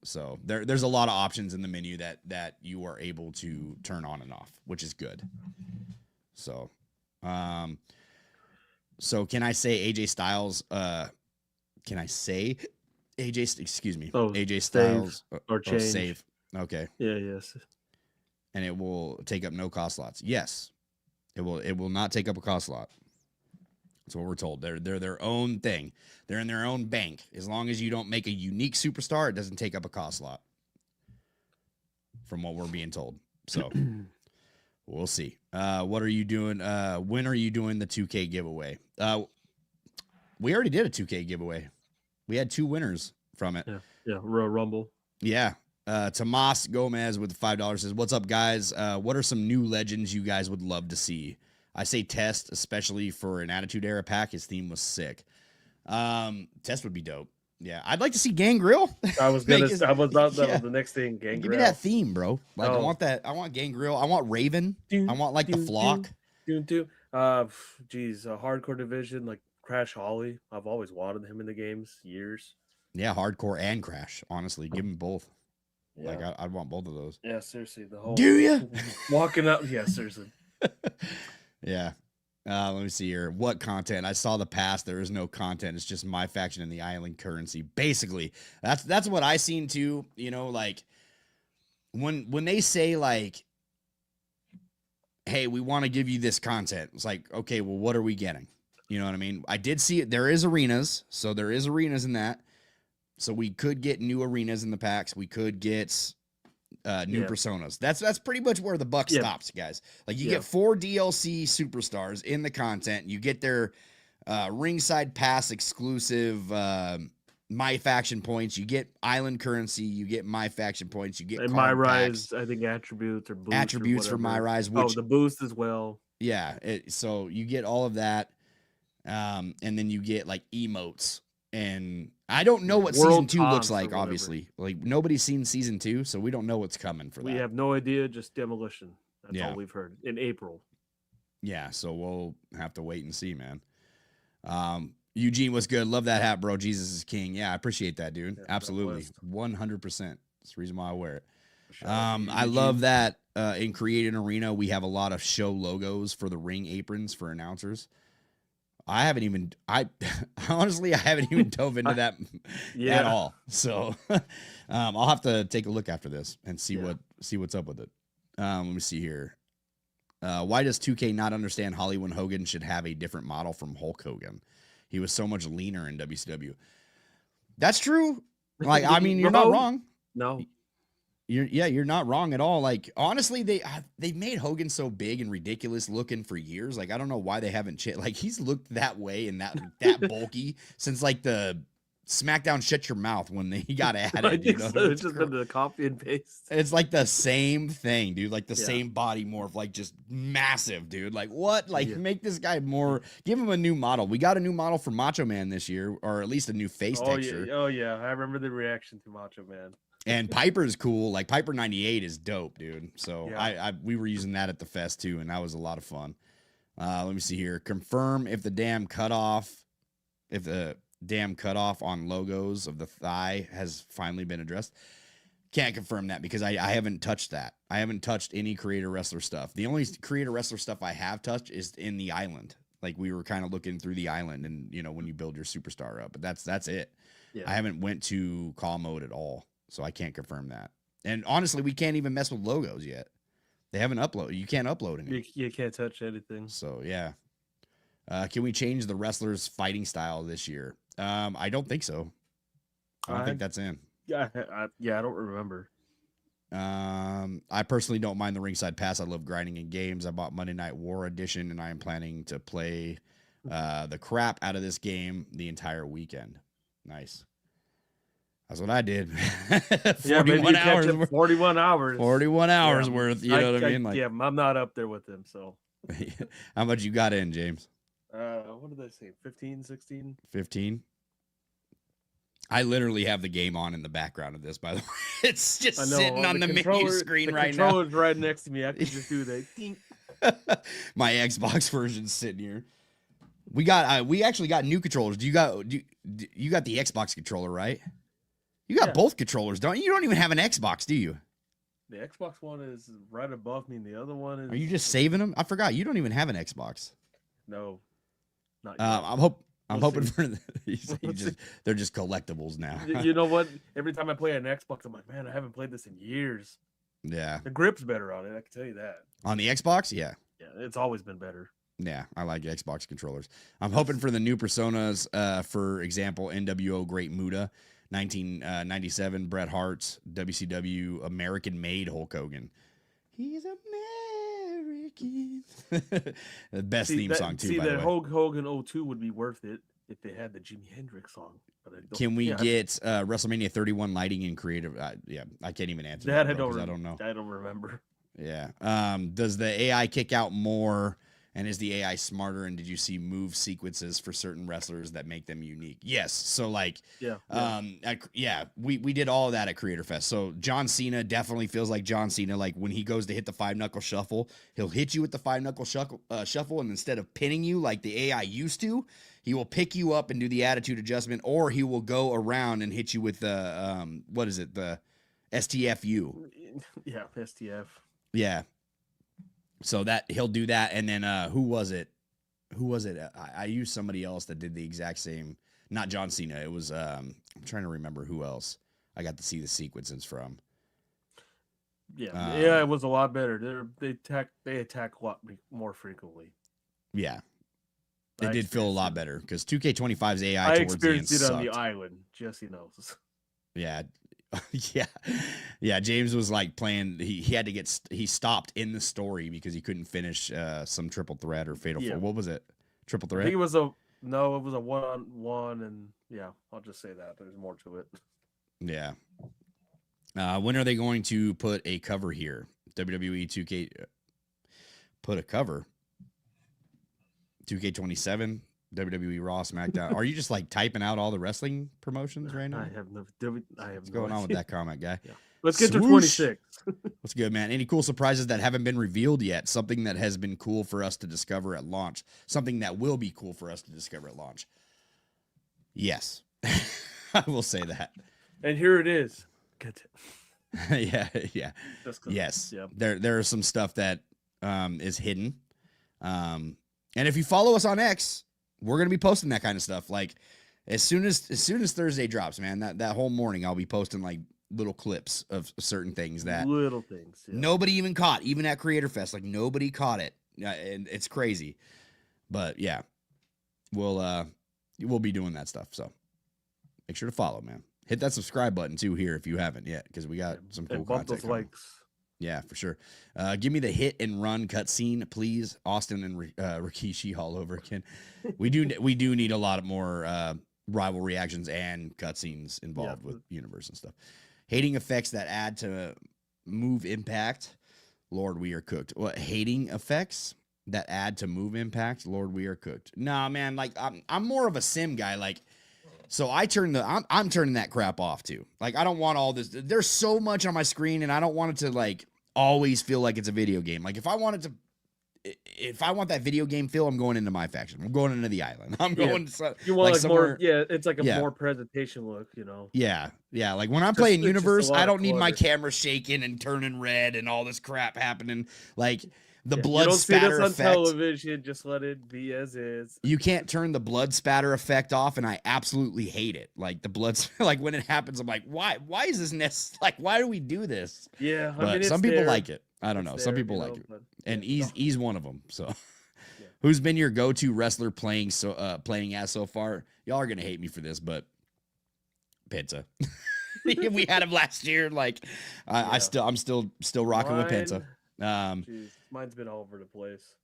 So there's a lot of options in the menu that you are able to turn on and off, which is good. So, so can I say AJ Styles? Can I say excuse me, AJ Styles or change? Save. Okay. Yeah. Yes. And it will take up no cost slots. Yes, it will. It will not take up a cost slot. That's what we're told. They're their own thing. They're in their own bank. As long as you don't make a unique superstar, it doesn't take up a cost slot. From what we're being told. So we'll see. What are you doing? When are you doing the 2K giveaway? We already did a 2K giveaway. We had 2 winners from it. Yeah. Royal Rumble. Yeah. Tomas Gomez with $5 says, "What's up, guys? What are some new legends you guys would love to see?" I say Test, especially for an Attitude Era pack. His theme was sick. Test would be dope. Yeah, I'd like to see Gangrel. That was the next thing. Gangrel. Give me that theme, bro. Like I want that. I want Gangrel. I want Raven. I want like the Flock. Hardcore division like Crash Holly. I've always wanted him in the games years. Yeah, hardcore and Crash. Honestly, give me both. Yeah. Like I'd want both of those. Yeah, seriously. The whole Do you walking up? Yeah, seriously. Yeah. Let me see here. What content? I saw the past. There is no content. It's just my faction and the island currency. Basically, that's what I seen too. You know, like when they say like, "Hey, we want to give you this content," it's like, okay, well, what are we getting? You know what I mean? I did see it. There is arenas, so there is arenas in that. So we could get new arenas in the packs. We could get new personas. That's pretty much where the buck stops, guys. Like you get 4 DLC superstars in the content. You get their ringside pass exclusive my faction points, you get island currency, you get my faction points, you get And my card rise, packs, I think attributes or boost attributes or for my whatever. rise, Oh, which the boost as well. yeah, so you get all of that, and then you get like emotes, and I don't know what season World 2 looks taunts or like. whatever. Obviously, like nobody's seen season 2, so we don't know what's coming for We that. have no idea, just demolition. That's Yeah. all we've heard in April. Yeah, so we'll have to wait and see, man. Eugene, what's good? Love that hat, bro. Jesus is king. Yeah, I appreciate that, dude. Yeah, Absolutely, Southwest. 100%. That's the reason why I wear it. Shout out to you, I Eugene. love that in Create an Arena we have a lot of show logos for the ring aprons for announcers. I haven't even honestly I haven't even dove into that at all. So I'll have to take a look after this and see what's up with it. Let me see here. Why does 2K not understand Hollywood Hogan should have a different model from Hulk Hogan? He was so much leaner in WCW. That's true. Like, I mean, you're not wrong. No. You're not wrong at all. Like, honestly, they've made Hogan so big and ridiculous looking for years. Like, I don't know why they haven't changed. Like, he's looked that way and that bulky since like the SmackDown Shut Your Mouth when he got added. You know? It's just been the copy and paste. It's like the same thing, dude. Like the same body morph, like just massive, dude. Like what? Like make this guy more. Give him a new model. We got a new model for Macho Man this year, or at least a new face texture. Yeah. Oh yeah, I remember the reaction to Macho Man. And Piper's cool. Like Piper 98 is dope, dude. So we were using that at the fest too, and that was a lot of fun. Let me see here. Confirm if the damn cutoff on logos of the thigh has finally been addressed. Can't confirm that because I haven't touched that. I haven't touched any creator wrestler stuff. The only creator wrestler stuff I have touched is in the island. Like we were kind of looking through the island and when you build your superstar up, but that's it. Yeah. I haven't went to call mode at all. So I can't confirm that. And honestly, we can't even mess with logos yet. They haven't uploaded. You can't upload anything. You can't touch anything. So yeah. Can we change the wrestlers' fighting style this year? I don't think so. I don't think that's in. Yeah, I don't remember. I personally don't mind the ringside pass. I love grinding in games. I bought Monday Night War Edition, and I am planning to play the crap out of this game the entire weekend. Nice. That's what I did. 41 hours. 41 hours. 41 hours worth. You know what I mean? Like, I'm not up there with them. So, how much you got in, James? What did I say? 15, 16? 15. I literally have the game on in the background of this, by the way. It's just sitting on the menu screen right now. The controller's right next to me. I can just do that. My Xbox version's sitting here. We actually got new controllers. You got the Xbox controller, right? You got both controllers, don't you? You don't even have an Xbox, do you? The Xbox one is right above me, and the other one is. Are you just saving them? I forgot. You don't even have an Xbox. No, not yet. I'm hoping for they're just collectibles now. You know what? Every time I play an Xbox, I'm like, man, I haven't played this in years. Yeah. The grip's better on it. I can tell you that. On the Xbox, yeah. Yeah, it's always been better. Yeah, I like Xbox controllers. I'm hoping for the new personas. For example, NWO Great Muta. 1997 Bret Hart's WCW American-made Hulk Hogan. He's American. The best theme song too. See, by the way. Hulk Hogan 02 would be worth it if they had the Jimi Hendrix song. But can we get WrestleMania 31 lighting and creative? Yeah, I can't even answer that. I don't know. I don't remember. Yeah. Does the AI kick out more? And is the AI smarter? And did you see move sequences for certain wrestlers that make them unique? Yes. So like, we did all of that at Creator Fest. So John Cena definitely feels like John Cena. Like when he goes to hit the 5-knuckle shuffle, he'll hit you with the 5-knuckle shuffle. And instead of pinning you like the AI used to, he will pick you up and do the attitude adjustment, or he will go around and hit you with the, the STFU. Yeah. STF. Yeah. So that he'll do that, and then who was it? I used somebody else that did the exact same. Not John Cena. It was I'm trying to remember who else I got to see the sequences from. Yeah, it was a lot better. They attack a lot more frequently. Yeah, it did feel a lot better because 2K25's AI. I towards experienced the end it on sucked. the island. Jesse knows. Yeah. Yeah. James was like playing. He had to get. He stopped in the story because he couldn't finish some triple threat or fatal. What was it? Triple threat. I think it was No, it was a 1-on-1, and yeah, I'll just say that. There's more to it. Yeah. When are they going to put a cover here? WWE 2K put a cover. 2K27, WWE Raw, SmackDown. Are you just like typing out all the wrestling promotions right now? I have no What's going on with that comment, guy? Yeah. Let's get to Swoosh. 26. What's good, man? Any cool surprises that haven't been revealed yet? Something that has been cool for us to discover at launch. Something that will be cool for us to discover at launch. Yes. I will say that. And here it is. Good. Yeah. Yes. Yep. There are some stuff that is hidden. And if you follow us on X, we're gonna be posting that kind of stuff. Like as soon as Thursday drops, man, that whole morning I'll be posting like little clips of certain things that little things nobody even caught, even at Creator Fest. Like nobody caught it. And it's crazy. But yeah, we'll be doing that stuff. So make sure to follow, man. Hit that subscribe button too here if you haven't yet, because we got some cool content. Those likes. Yeah, for sure. Give me the hit and run cutscene, please. Austin and Rikishi all over again. We do need a lot of more rivalry actions and cutscenes involved with universe and stuff. Hating effects that add to move impact. Lord, we are cooked. What hating effects that add to move impact? Lord, we are cooked. Nah, man. Like I'm more of a sim guy. Like. So I'm turning that crap off too. Like I don't want all this. There's so much on my screen, and I don't want it to like always feel like it's a video game. Like if I want that video game feel, I'm going into my faction. I'm going into the island. I'm going to you want like more. Yeah, it's like a more presentation look, you know. Yeah. Like when I'm playing Universe, I don't need my camera shaking and turning red and all this crap happening. Like. The blood spatter effect. On television, just let it be as is. You can't turn the blood spatter effect off, and I absolutely hate it. Like the blood, like when it happens, I'm like, why? Why is this necessary? Like, why do we do this? Yeah, but some people like it. I don't know. Some people like it, and he's one of them. So, who's been your go-to wrestler playing as so far? Y'all are gonna hate me for this, but Penta. We had him last year. Like, I'm still rocking with Penta. Jeez, mine's been all over the place.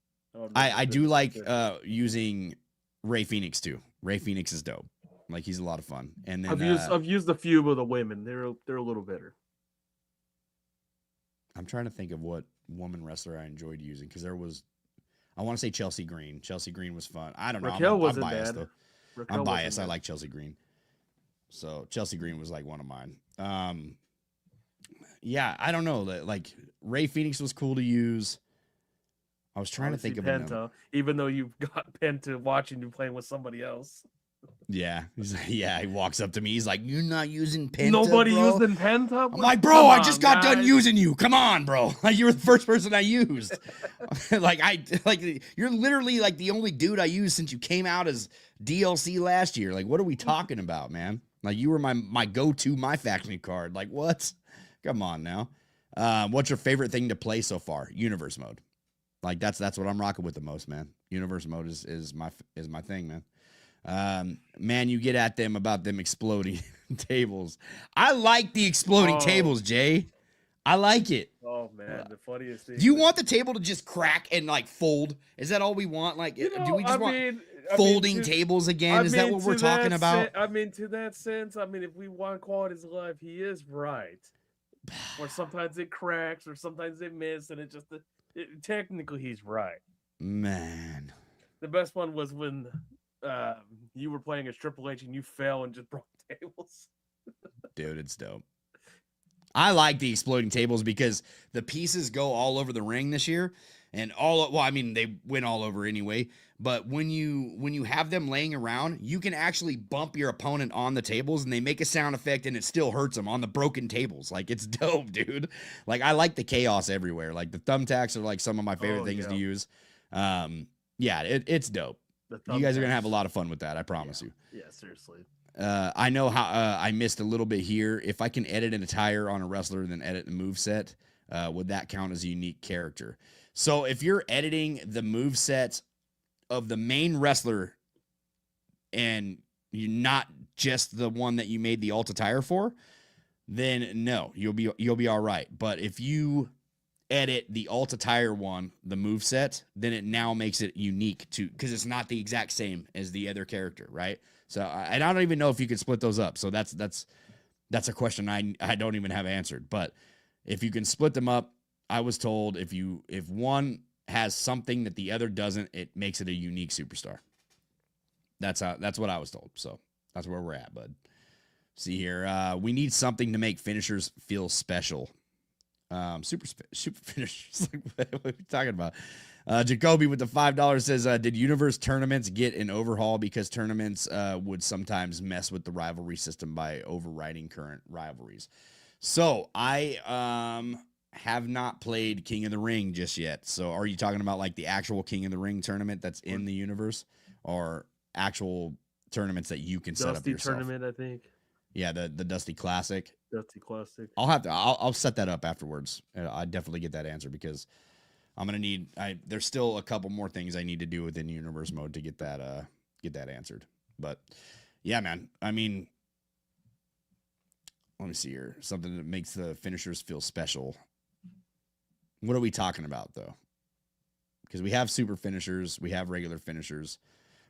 I do like using Ray Phoenix too. Ray Phoenix is dope. Like he's a lot of fun. And then I've used a few of the women. They're a little better. I'm trying to think of what woman wrestler I enjoyed using because I want to say Chelsea Green. Chelsea Green was fun. I don't know. I'm biased bad. though. I'm biased. I like Chelsea Green. So Chelsea Green was like one of mine. Yeah, I don't know. Like Ray Phoenix was cool to use. I was trying to think of Penta, even though you've got Penta watching you playing with somebody else. Yeah, he walks up to me. He's like, "You're not using Penta, Nobody bro?" using Penta? I'm like, "Bro, I just got done using you. Come on, bro. Like you were the first person I used. You're literally like the only dude I used since you came out as DLC last year. Like, what are we talking about, man? Like you were my go-to my faction card. Like what? Come on now. What's your favorite thing to play so far? Universe mode. Like that's what I'm rocking with the most, man. Universe mode is my thing, man. Man, you get at them about them exploding tables. I like the exploding tables, Jay. I like it. Oh man, the funniest thing. Do you want the table to just crack and like fold? Is that all we want? Like, do we just want folding tables again? Is that what we're talking about? To that sense, if we want qualities of life, he is right. Or sometimes it cracks, or sometimes it misses, and technically he's right. Man, the best one was when you were playing as Triple H and you fell and just broke tables. Dude, it's dope. I like the exploding tables because the pieces go all over the ring this year, and they went all over anyway. But when you have them laying around, you can actually bump your opponent on the tables, and they make a sound effect, and it still hurts them on the broken tables. Like it's dope, dude. Like I like the chaos everywhere. Like the thumbtacks are like some of my favorite things to use. It's dope. You guys are gonna have a lot of fun with that. I promise you. Yeah, seriously. I know how I missed a little bit here. If I can edit an attire on a wrestler and then edit the moveset, would that count as a unique character? So if you're editing the moveset of the main wrestler and you're not just the one that you made the alt attire for, then no, you'll be all right. But if you edit the alt attire one, the move set, then it now makes it unique to, because it's not the exact same as the other character, right? So and I don't even know if you could split those up. So that's a question I don't even have answered. But if you can split them up, I was told if one has something that the other doesn't, it makes it a unique superstar. That's what I was told. So that's where we're at, bud. See here, we need something to make finishers feel special. Super finishers. What are we talking about? Jacoby with the $5 says, did universe tournaments get an overhaul because tournaments would sometimes mess with the rivalry system by overriding current rivalries? So I have not played King of the Ring just yet. So are you talking about like the actual King of the Ring tournament that's in the universe, or actual tournaments that you can set up yourself? Dusty tournament, I think. Yeah, the Dusty Classic. Dusty Classic. I'll set that up afterwards. I definitely get that answer because I'm gonna need. There's still a couple more things I need to do within universe mode to get that answered. But yeah, man. I mean, let me see here. Something that makes the finishers feel special. What are we talking about though? Because we have super finishers, we have regular finishers.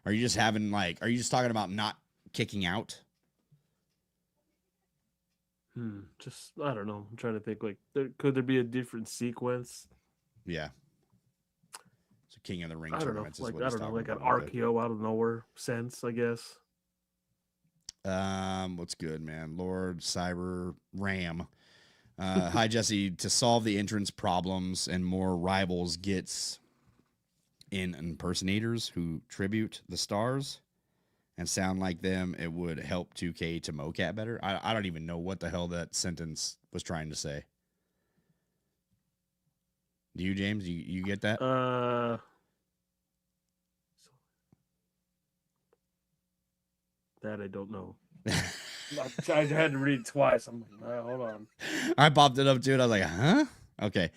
Are you just talking about not kicking out? Just, I don't know. I'm trying to think, like, could there be a different sequence? Yeah. So King of the Ring I don't know. tournaments Like, is what I don't know, like an about, RKO out of nowhere sense, I guess. What's good, man? Lord Cyber Ram. Hi, Jesse. To solve the entrance problems and more rivals gets in impersonators who tribute the stars and sound like them, it would help 2K to mocap better. I don't even know what the hell that sentence was trying to say. Do you, James? You get that? That I don't know. I had to read it twice. I'm like, hold on. I popped it up too, and I was like, huh? Okay.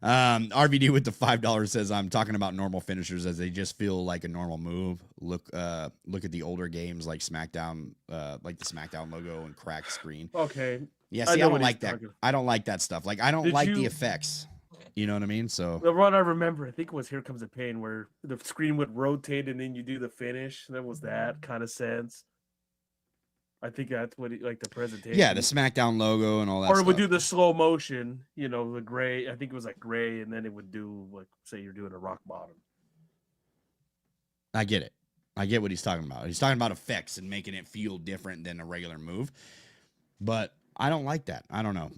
RVD with the $5 says, I'm talking about normal finishers as they just feel like a normal move. Look at the older games like SmackDown, like the SmackDown logo and cracked screen. Okay. Yeah, see, I don't like that. I don't like that stuff. Like, I don't like the effects. You know what I mean? So the one I remember, I think it was Here Comes the Pain, where the screen would rotate and then you do the finish. That was that kind of sense. I think that's what like the presentation. Yeah, the SmackDown logo and all that. Or it would do the slow motion, the gray. I think it was like gray, and then it would do like, say you're doing a rock bottom. I get it. I get what he's talking about. He's talking about effects and making it feel different than a regular move. But I don't like that. I don't know.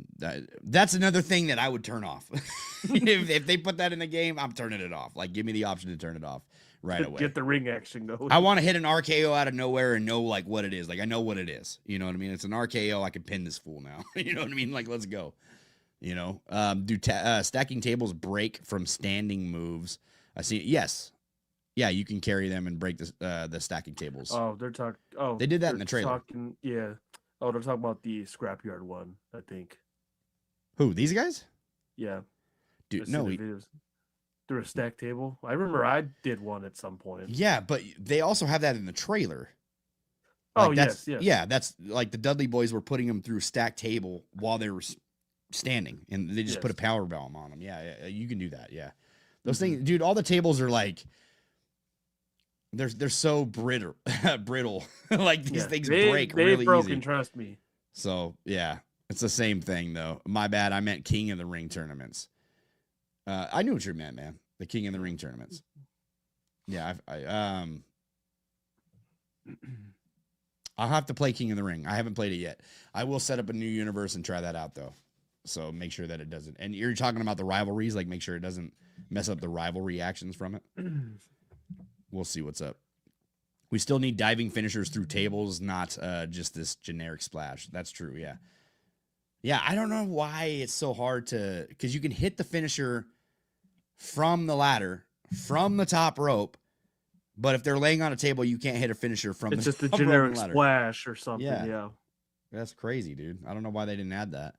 That's another thing that I would turn off. if they put that in the game, I'm turning it off. Like, give me the option to turn it off right away. Get the ring action going. I want to hit an RKO out of nowhere and know like what it is. Like, I know what it is. You know what I mean? It's an RKO. I can pin this fool now. You know what I mean? Like, let's go. Do stacking tables break from standing moves? I see. Yes. Yeah, you can carry them and break the stacking tables. Oh, they're talking. Oh, they did that in the trailer. Yeah. Oh, they're talking about the scrapyard one, I think. Who, these guys? Yeah. Dude, no. Through a stack table. I remember I did one at some point. Yeah, but they also have that in the trailer. Like, yes. Yes. Yeah, that's like the Dudley Boys were putting them through a stack table while they were standing, and they just put a power bomb on them. Yeah, you can do that. Yeah. Those things, dude, all the tables are like, they're so brittle. Like these things break really broken, easy. Trust me. So yeah, it's the same thing though. My bad. I meant King of the Ring tournaments. I knew what you meant, man. The King of the Ring tournaments. Yeah, I'll have to play King of the Ring. I haven't played it yet. I will set up a new universe and try that out though. So make sure that it doesn't. And you're talking about the rivalries, like make sure it doesn't mess up the rivalry actions from it. We'll see what's up. We still need diving finishers through tables, not just this generic splash. That's true, yeah. Yeah, I don't know why it's so hard to... Because you can hit the finisher from the ladder, from the top rope, but if they're laying on a table, you can't hit a finisher from it's the just a generic splash or something, yeah. That's crazy, dude. I don't know why they didn't add that.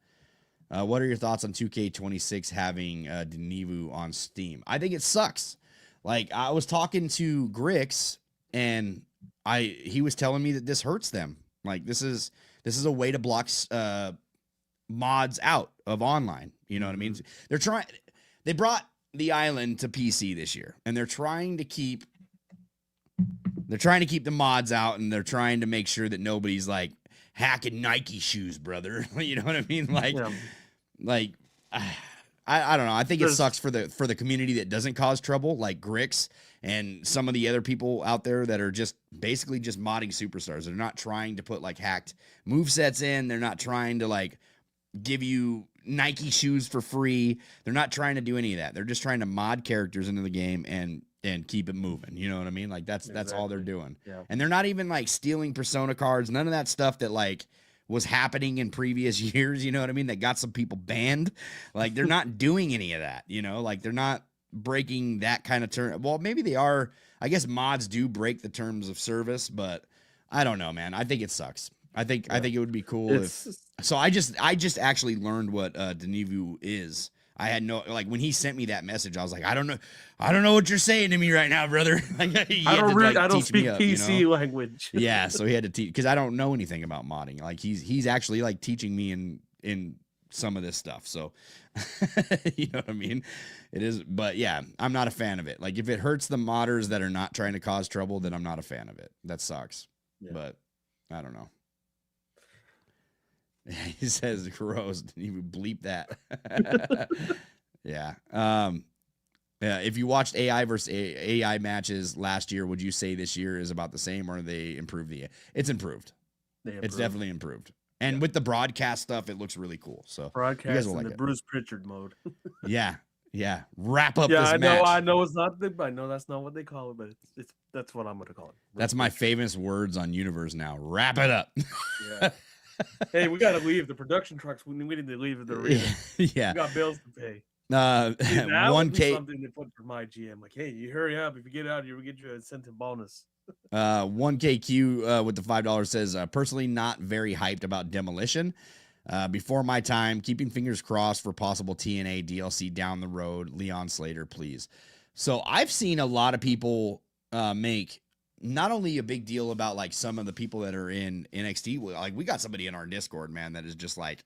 What are your thoughts on 2K26 having Denivu on Steam? I think it sucks. Like, I was talking to Grix, and he was telling me that this hurts them. Like, this is a way to block mods out of online. You know what I mean? they brought the island to PC this year, and they're trying to keep the mods out, and they're trying to make sure that nobody's like hacking Nike shoes, brother. You know what I mean? Like I don't know. I think it sucks for the community that doesn't cause trouble, like Grix and some of the other people out there that are just basically just modding superstars. They're not trying to put like hacked movesets in. They're not trying to like give you Nike shoes for free. They're not trying to do any of that. They're just trying to mod characters into the game and keep it moving. You know what I mean? Like that's all they're doing. Yeah. And they're not even like stealing persona cards, none of that stuff that like was happening in previous years, you know what I mean? That got some people banned. Like they're not doing any of that, you know? Like they're not breaking that kind of term. Well, maybe they are. I guess mods do break the terms of service, but I don't know, man. I think it sucks. I think it would be cool so I just actually learned what Denivu is. I had no, like when he sent me that message, I was like, I don't know what you're saying to me right now, brother. Like, I don't speak PC language. Yeah, so he had to teach because I don't know anything about modding. Like he's actually like teaching me in some of this stuff. So you know what I mean? It is, but yeah, I'm not a fan of it. Like if it hurts the modders that are not trying to cause trouble, then I'm not a fan of it. That sucks. Yeah. But I don't know. He says gross. Didn't even bleep that. Yeah. Yeah. If you watched AI versus AI matches last year, would you say this year is about the same, or they improved It's improved. It's definitely improved. And with the broadcast stuff, it looks really cool. So broadcast in the Bruce Pritchard mode. Yeah. Yeah. Wrap up this match. I know it's not I know that's not what they call it, but that's what I'm gonna call it. That's my famous words on Universe now. Wrap it up. Yeah. Hey, we gotta leave. The production trucks. We need to leave the arena. Yeah, we got bills to pay. 1K. Something to put for my GM. Like, hey, you hurry up. If you get out here, we get you an incentive bonus. 1KQ with the $5 says, personally not very hyped about Demolition. Before my time, keeping fingers crossed for possible TNA DLC down the road. Leon Slater, please. So I've seen a lot of people make not only a big deal about like some of the people that are in NXT, like we got somebody in our Discord, man, that is just like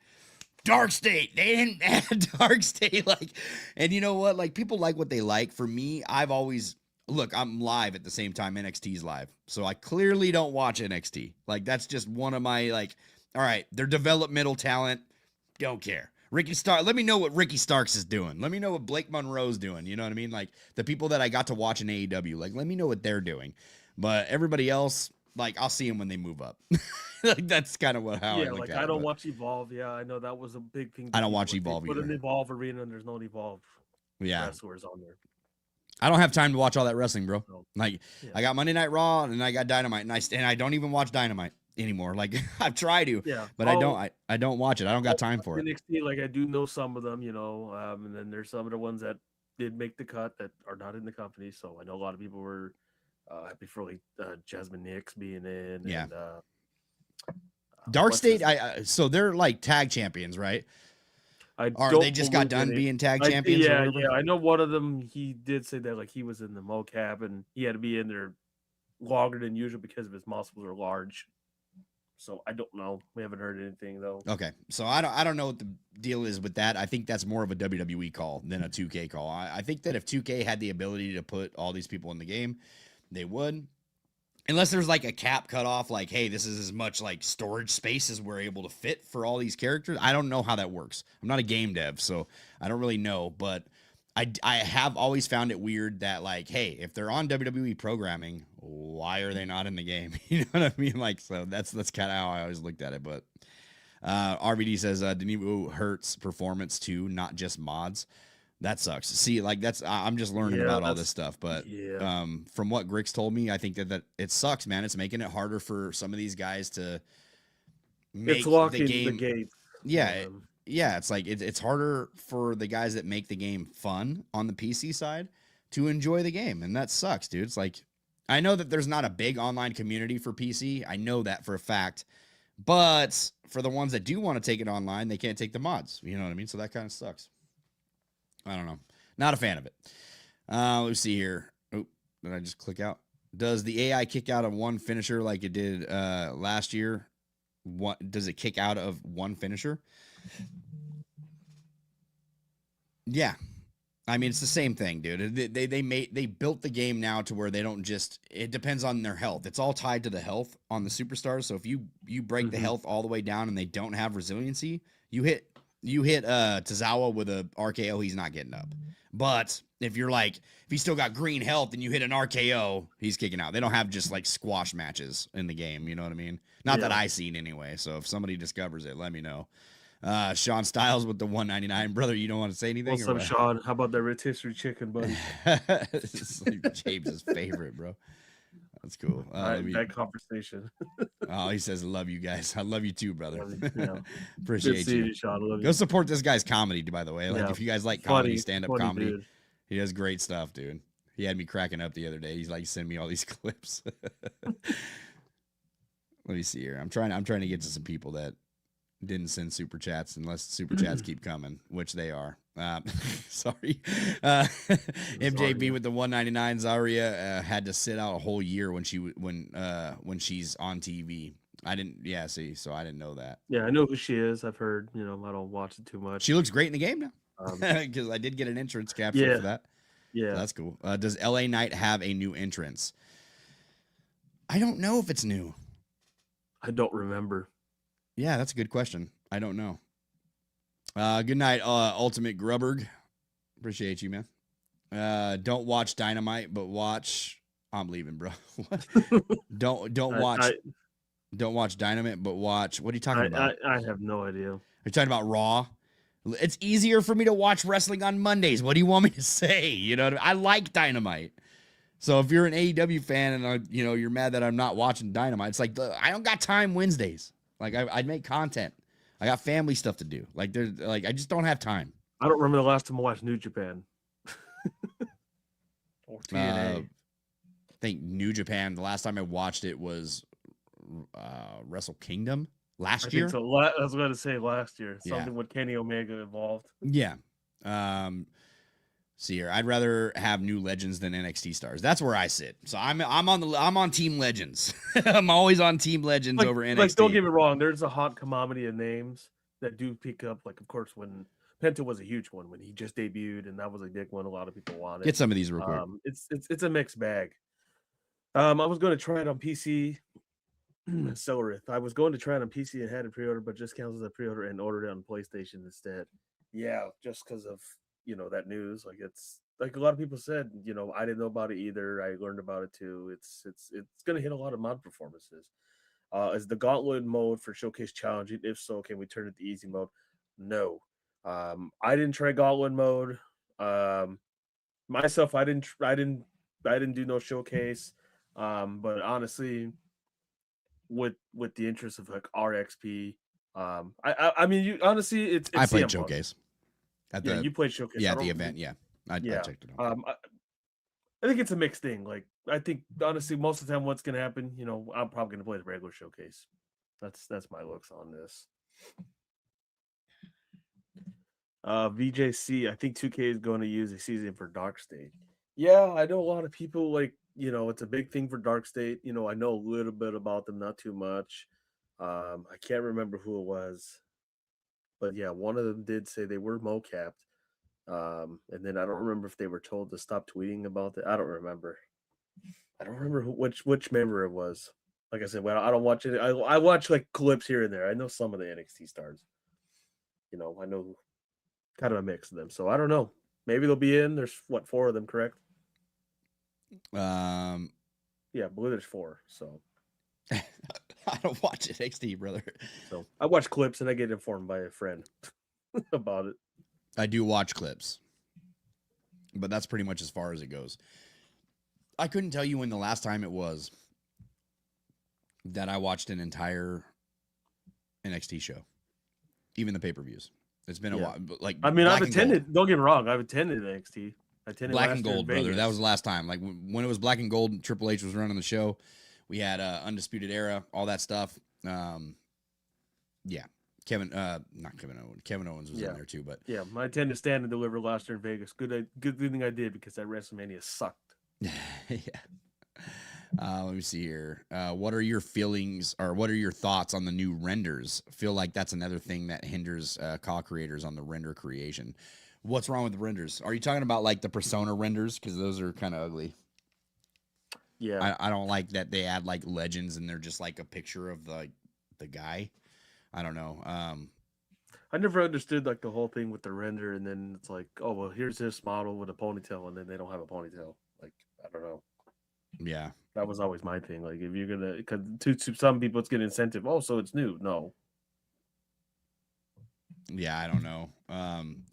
Dark State. They didn't add Dark State. Like, and you know what? Like people like what they like. For me, I've always I'm live at the same time NXT's live. So I clearly don't watch NXT. Like that's just one of my like, all right, they're developmental talent. Don't care. Ricky Stark, let me know what Ricky Starks is doing. Let me know what Blake Monroe's doing. You know what I mean? Like the people that I got to watch in AEW, like let me know what they're doing. But everybody else, like I'll see them when they move up. Like that's kind of how I look at it. I don't watch Evolve. Yeah, I know that was a big thing. I don't watch Evolve either. Put an Evolve arena and there's no Evolve wrestlers on there. I don't have time to watch all that wrestling, bro. Like I got Monday Night Raw and I got Dynamite, and I don't even watch Dynamite anymore. Like I've tried to, but I don't watch it. I don't got time for it. NXT, like I do know some of them, you know, and then there's some of the ones that did make the cut that are not in the company. So I know a lot of people were happy for like Jasmine Nix being in. Yeah. And, Dark State, so they're like tag champions, right? They just got done being tag champions? Yeah. I know one of them, he did say that like he was in the mocap and he had to be in there longer than usual because of his muscles are large. So I don't know. We haven't heard anything though. Okay. So I don't know what the deal is with that. I think that's more of a WWE call than a 2K call. I think that if 2K had the ability to put all these people in the game, they would. Unless there's like a cap cut off, like, hey, this is as much like storage space as we're able to fit for all these characters. I don't know how that works. I'm not a game dev, so I don't really know. But I have always found it weird that like, hey, if they're on WWE programming, why are they not in the game? You know what I mean? Like, so that's kind of how I always looked at it. But RVD says Denivu hurts performance too, not just mods. That sucks. See, like I'm just learning about all this stuff, but from what Grix told me, I think that it sucks, man. It's making it harder for some of these guys to make the game. Yeah, it's like it's harder for the guys that make the game fun on the PC side to enjoy the game, and that sucks, dude. It's like I know that there's not a big online community for PC. I know that for a fact, but for the ones that do want to take it online, they can't take the mods. You know what I mean? So that kind of sucks. I don't know. Not a fan of it. Let's see here. Oh, did I just click out? Does the AI kick out of one finisher like it did last year? What does it kick out of one finisher? Yeah. I mean, it's the same thing, dude. They built the game now to where they don't just. It depends on their health. It's all tied to the health on the superstars. So if you break the health all the way down and they don't have resiliency, you hit Tozawa with a RKO, he's not getting up. But if he's still got green health and you hit an RKO, he's kicking out. They don't have just like squash matches in the game. You know what I mean? Not that I seen anyway. So if somebody discovers it, let me know. Sean Styles with the 199. Brother, you don't want to say anything? What's up, Sean? How about that rotisserie chicken, buddy? It's like James's favorite, bro. That's cool. That conversation. Oh, he says, love you guys. I love you too, brother. Yeah. Appreciate you. Sean. Love Go you. support this guy's comedy, by the way. Like, if you guys like comedy, stand-up comedy, dude. He does great stuff, dude. He had me cracking up the other day. He's like, send me all these clips. Let me see here. I'm trying to get to some people that didn't send super chats, unless super chats keep coming, which they are. Sorry. MJB with the 199. Zaria had to sit out a whole year when she's on TV. I didn't. Yeah, see, so I didn't know that. Yeah, I know who she is. I've heard. I don't watch it too much. She looks great in the game now because I did get an entrance capture for that. Yeah, so that's cool. Does LA Knight have a new entrance? I don't know if it's new. I don't remember. Yeah, that's a good question. I don't know. Good night, Ultimate Grubberg. Appreciate you, man. Don't watch Dynamite, but watch. I'm leaving, bro. don't watch. Don't watch Dynamite, but watch. What are you talking about? I have no idea. Are you talking about Raw? It's easier for me to watch wrestling on Mondays. What do you want me to say? You know, I like Dynamite. So if you're an AEW fan and you're mad that I'm not watching Dynamite, it's like I don't got time Wednesdays. Like I make content. I got family stuff to do. Like I just don't have time. I don't remember the last time I watched New Japan. Or TNA. I think New Japan. The last time I watched it was Wrestle Kingdom last year. So. I was going to say last year. Something with Kenny Omega involved. Yeah. See here, I'd rather have new legends than NXT stars. That's where I sit. So I'm on Team Legends. I'm always on Team Legends over NXT. Like, don't get me wrong. There's a hot commodity of names that do pick up. Like, of course, when Penta was a huge one when he just debuted, and that was a big one. A lot of people wanted. Get some of these real quick. It's a mixed bag. I was going to try it on PC. Celery. I was going to try it on PC and had a pre-order, but just canceled the pre-order and ordered it on PlayStation instead. Yeah, just because of that news. Like, it's like a lot of people said, I didn't know about it either. I learned about it too. It's going to hit a lot of mod performances. Is the gauntlet mode for Showcase challenging? If so, can we turn it to easy mode? No. I didn't try gauntlet mode. Myself, I didn't do no Showcase. But honestly, with the interest of like RXP, I mean, you honestly, it's I played CM Showcase. You played Showcase. Yeah, at the event. Yeah, I checked it out. I think it's a mixed thing. Like, I think honestly, most of the time, what's going to happen, I'm probably going to play the regular Showcase. That's my looks on this. VJC, I think 2K is going to use a season for Dark State. Yeah, I know a lot of people like, it's a big thing for Dark State. I know a little bit about them, not too much. I can't remember who it was. But yeah, one of them did say they were mocapped. And then I don't remember if they were told to stop tweeting about it. I don't remember. Which member it was. Like I said, well, I don't watch it. I watch like clips here and there. I know some of the NXT stars. I know kind of a mix of them. So I don't know. Maybe they'll be in. There's 4 of them, correct? Yeah, I believe there's 4. So I don't watch NXT, brother. So I watch clips and I get informed by a friend about it. I do watch clips, but that's pretty much as far as it goes. I couldn't tell you when the last time it was that I watched an entire NXT show, even the pay-per-views. It's been a while. But like, I mean, I've attended. Don't get me wrong. I've attended NXT. I attended Black and Gold, brother. That was the last time. Like when it was Black and Gold, Triple H was running the show. We had Undisputed Era, all that stuff. Yeah. Kevin Owens was in there too, but yeah, my attended stand and deliver last year in Vegas. Good thing I did because that WrestleMania sucked. Yeah. Let me see here. What are your feelings or what are your thoughts on the new renders? Feel like that's another thing that hinders CAW creators on the render creation. What's wrong with the renders? Are you talking about like the persona renders? Because those are kind of ugly. Yeah, I don't like that they add like legends and they're just like a picture of the guy. I don't know. I never understood like the whole thing with the render, and then it's like, oh well, here's this model with a ponytail, and then they don't have a ponytail. Like, I don't know. Yeah. That was always my thing. Like, if you're gonna, because to some people, it's get incentive. Oh, so it's new. No. Yeah, I don't know.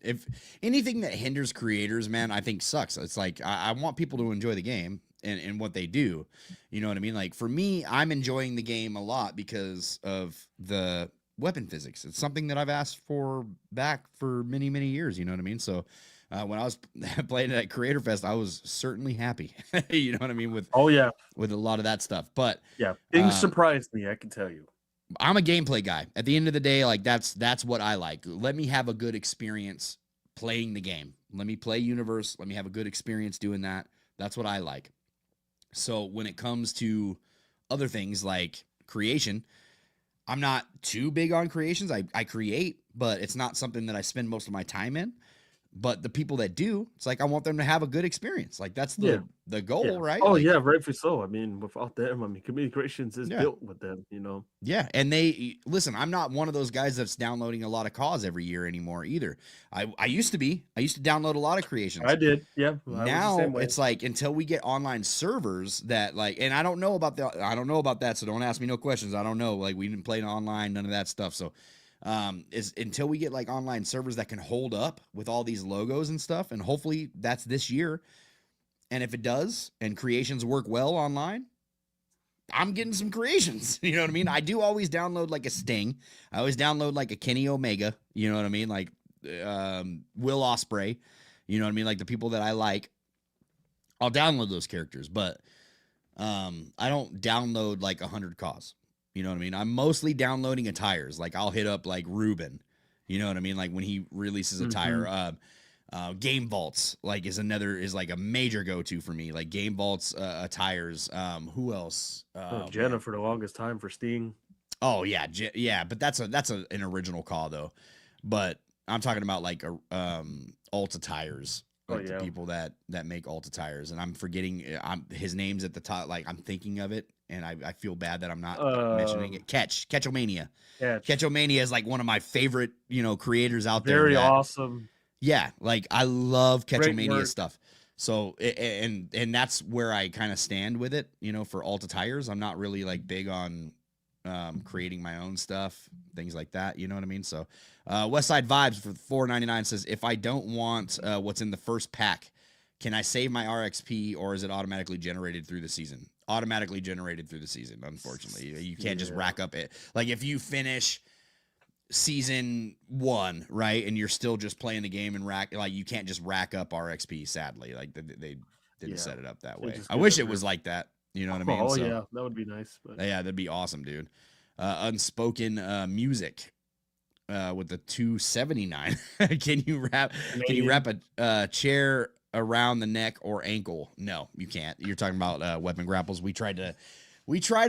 If anything that hinders creators, man, I think sucks. It's like I want people to enjoy the game and what they do. You know what I mean? Like for me, I'm enjoying the game a lot because of the weapon physics. It's something that I've asked for back for many, many years. You know what I mean? So when I was playing at Creator Fest, I was certainly happy. You know what I mean Oh yeah, with a lot of that stuff. But yeah. Things um, surprised me. I can tell you. I'm a gameplay guy. At the end of the day, like that's what I like. Let me have a good experience playing the game. Let me play Universe. Let me have a good experience doing that. That's what I like. So when it comes to other things like creation, I'm not too big on creations. I create, but it's not something that I spend most of my time in. But the people that do, it's like I want them to have a good experience. Like that's Yeah, the goal, yeah. right? Oh Like yeah, rightfully so. I mean, without them, I mean, community creations is yeah. built with them. You know. Yeah, and they listen. I'm not one of those guys that's downloading a lot of CAWs every year anymore either. I used to be. I used to download a lot of creations. I did. Yeah, I was the Now same way. it's like until we get online servers that like, and I don't know about that. So don't ask me no questions. I don't know. Like we didn't play online, none of that stuff. So is until we get like online servers that can hold up with all these logos and stuff, and hopefully that's this year. And if it does, and creations work well online, I'm getting some creations. You know what I mean? I do always download like a Sting. I always download like a Kenny Omega. You know what I mean? Like Will Ospreay. You know what I mean? Like the people that I like. I'll download those characters, but I don't download like 100 CAWs. You know what I mean? I'm mostly downloading attires. Like I'll hit up like Ruben. You know what I mean? Like when he releases a Mm-hmm. tire. Game vaults like is like a major go-to for me. Like game vaults, attires. Who else? Jenna Man. for the longest time for Sting. Oh yeah, yeah. But that's an original call though. But I'm talking about like Alta tires, Oh like the yeah. people that make Alta tires, and I'm forgetting. His name's at the top. Like I'm thinking of it, and I feel bad that I'm not mentioning it. Catchomania. Catch. Catchomania is like one of my favorite creators out there. Very That awesome. yeah, like I love Great Catchomania work. stuff. So and that's where I kind of stand with it. For Alta tires, I'm not really like big on creating my own stuff, things like that. You know what I mean? So West Side Vibes for $4.99 says, if I don't want what's in the first pack, can I save my RXP or is it automatically generated through the season? Automatically generated through the season, unfortunately. You can't just rack up it. Like if you finish season 1, right, and you're still just playing the game and you can't just rack up RXP, sadly. Like they didn't set it up that way. I wish it was like that. You know what I mean? Oh yeah, that would be nice. But yeah, that'd be awesome, dude. Unspoken music with the 279. Can you wrap a chair around the neck or ankle? No, you can't. You're talking about weapon grapples. We tried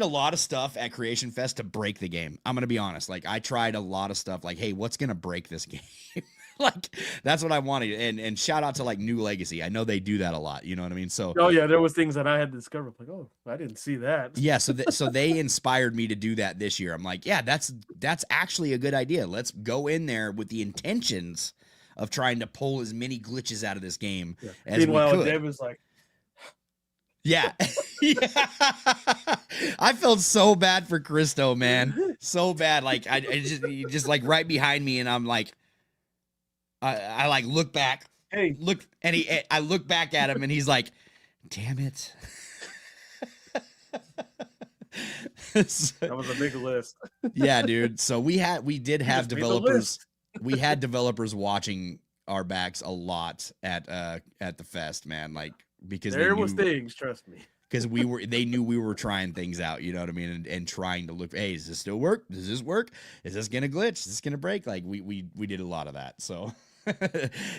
a lot of stuff at Creation Fest to break the game. I'm gonna be honest. Like I tried a lot of stuff. Like, hey, what's gonna break this game? Like that's what I wanted. And shout out to like New Legacy. I know they do that a lot. You know what I mean? So oh yeah, there was things that I had to discover. Like, oh, I didn't see that. yeah, so they inspired me to do that this year. I'm like, yeah, that's actually a good idea. Let's go in there with the intentions of trying to pull as many glitches out of this game as Meanwhile, we could. Dave was like, yeah. Yeah. I felt so bad for Christo, man. So bad. Like I just like right behind me, and I'm like, I like look back. hey, I look back at him, and he's like, damn it. that was a big list. Yeah, dude. So we did have just made the developers. list. We had developers watching our backs a lot at the fest, man. Like because There was things, trust me. Because they knew we were trying things out, you know what I mean, and trying to look. Hey, does this still work? Does this work? Is this gonna glitch? Is this gonna break? Like we did a lot of that. So,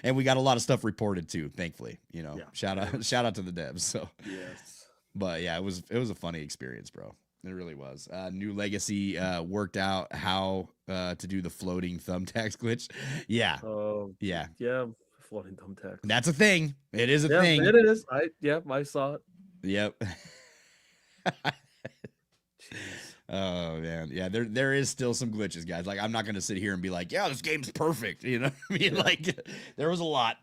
and we got a lot of stuff reported too. Thankfully, Yeah. shout out to the devs. So Yes. but yeah, it was a funny experience, bro. It really was. New Legacy worked out how to do the floating thumbtacks glitch. Yeah. Oh Yeah. yeah. floating thumbtacks. That's a thing. It is a thing. It is. I saw it. Yep. Jeez. Oh man, yeah. There is still some glitches, guys. Like I'm not gonna sit here and be like, yeah, this game's perfect. You know what I mean? Yeah. Like there was a lot.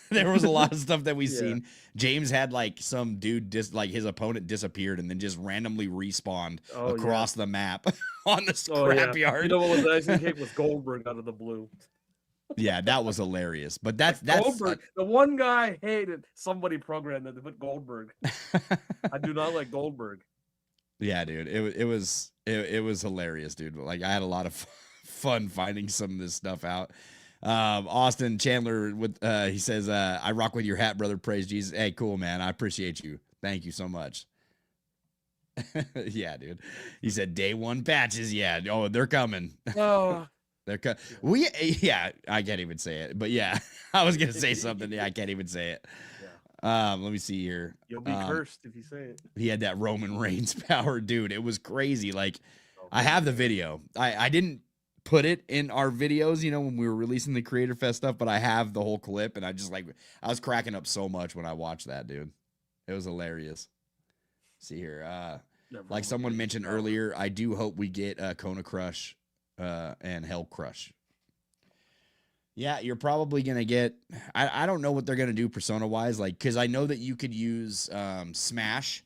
There was a lot of stuff that we've Yeah. seen. James had like some dude like his opponent disappeared and then just randomly respawned across the map on the scrapyard. You know what was icing cake was Goldberg out of the blue. Yeah, that was hilarious. But that's Goldberg. The one guy hated somebody programmed that they put Goldberg. I do not like Goldberg. Yeah, dude. It was hilarious, dude. Like I had a lot of fun finding some of this stuff out. Austin Chandler with he says, I rock with your hat, brother. Praise Jesus. Hey, cool, man. I appreciate you. Thank you so much. Yeah, dude. He said day one patches. Yeah. Oh, they're coming. Oh. They're yeah, I can't even say it. But yeah, I was gonna say something. Yeah, I can't even say it. Let me see here. You'll be cursed if you say it. He had that Roman Reigns power, dude. It was crazy. Like, I have the video. I didn't put it in our videos, you know, when we were releasing the Creator Fest stuff, but I have the whole clip, and I was cracking up so much when I watched that, dude. It was hilarious. See here. Like someone mentioned earlier, I do hope we get Kona Crush and Hell Crush. Yeah, you're probably going to get, I don't know what they're going to do persona-wise, like, because I know that you could use Smash.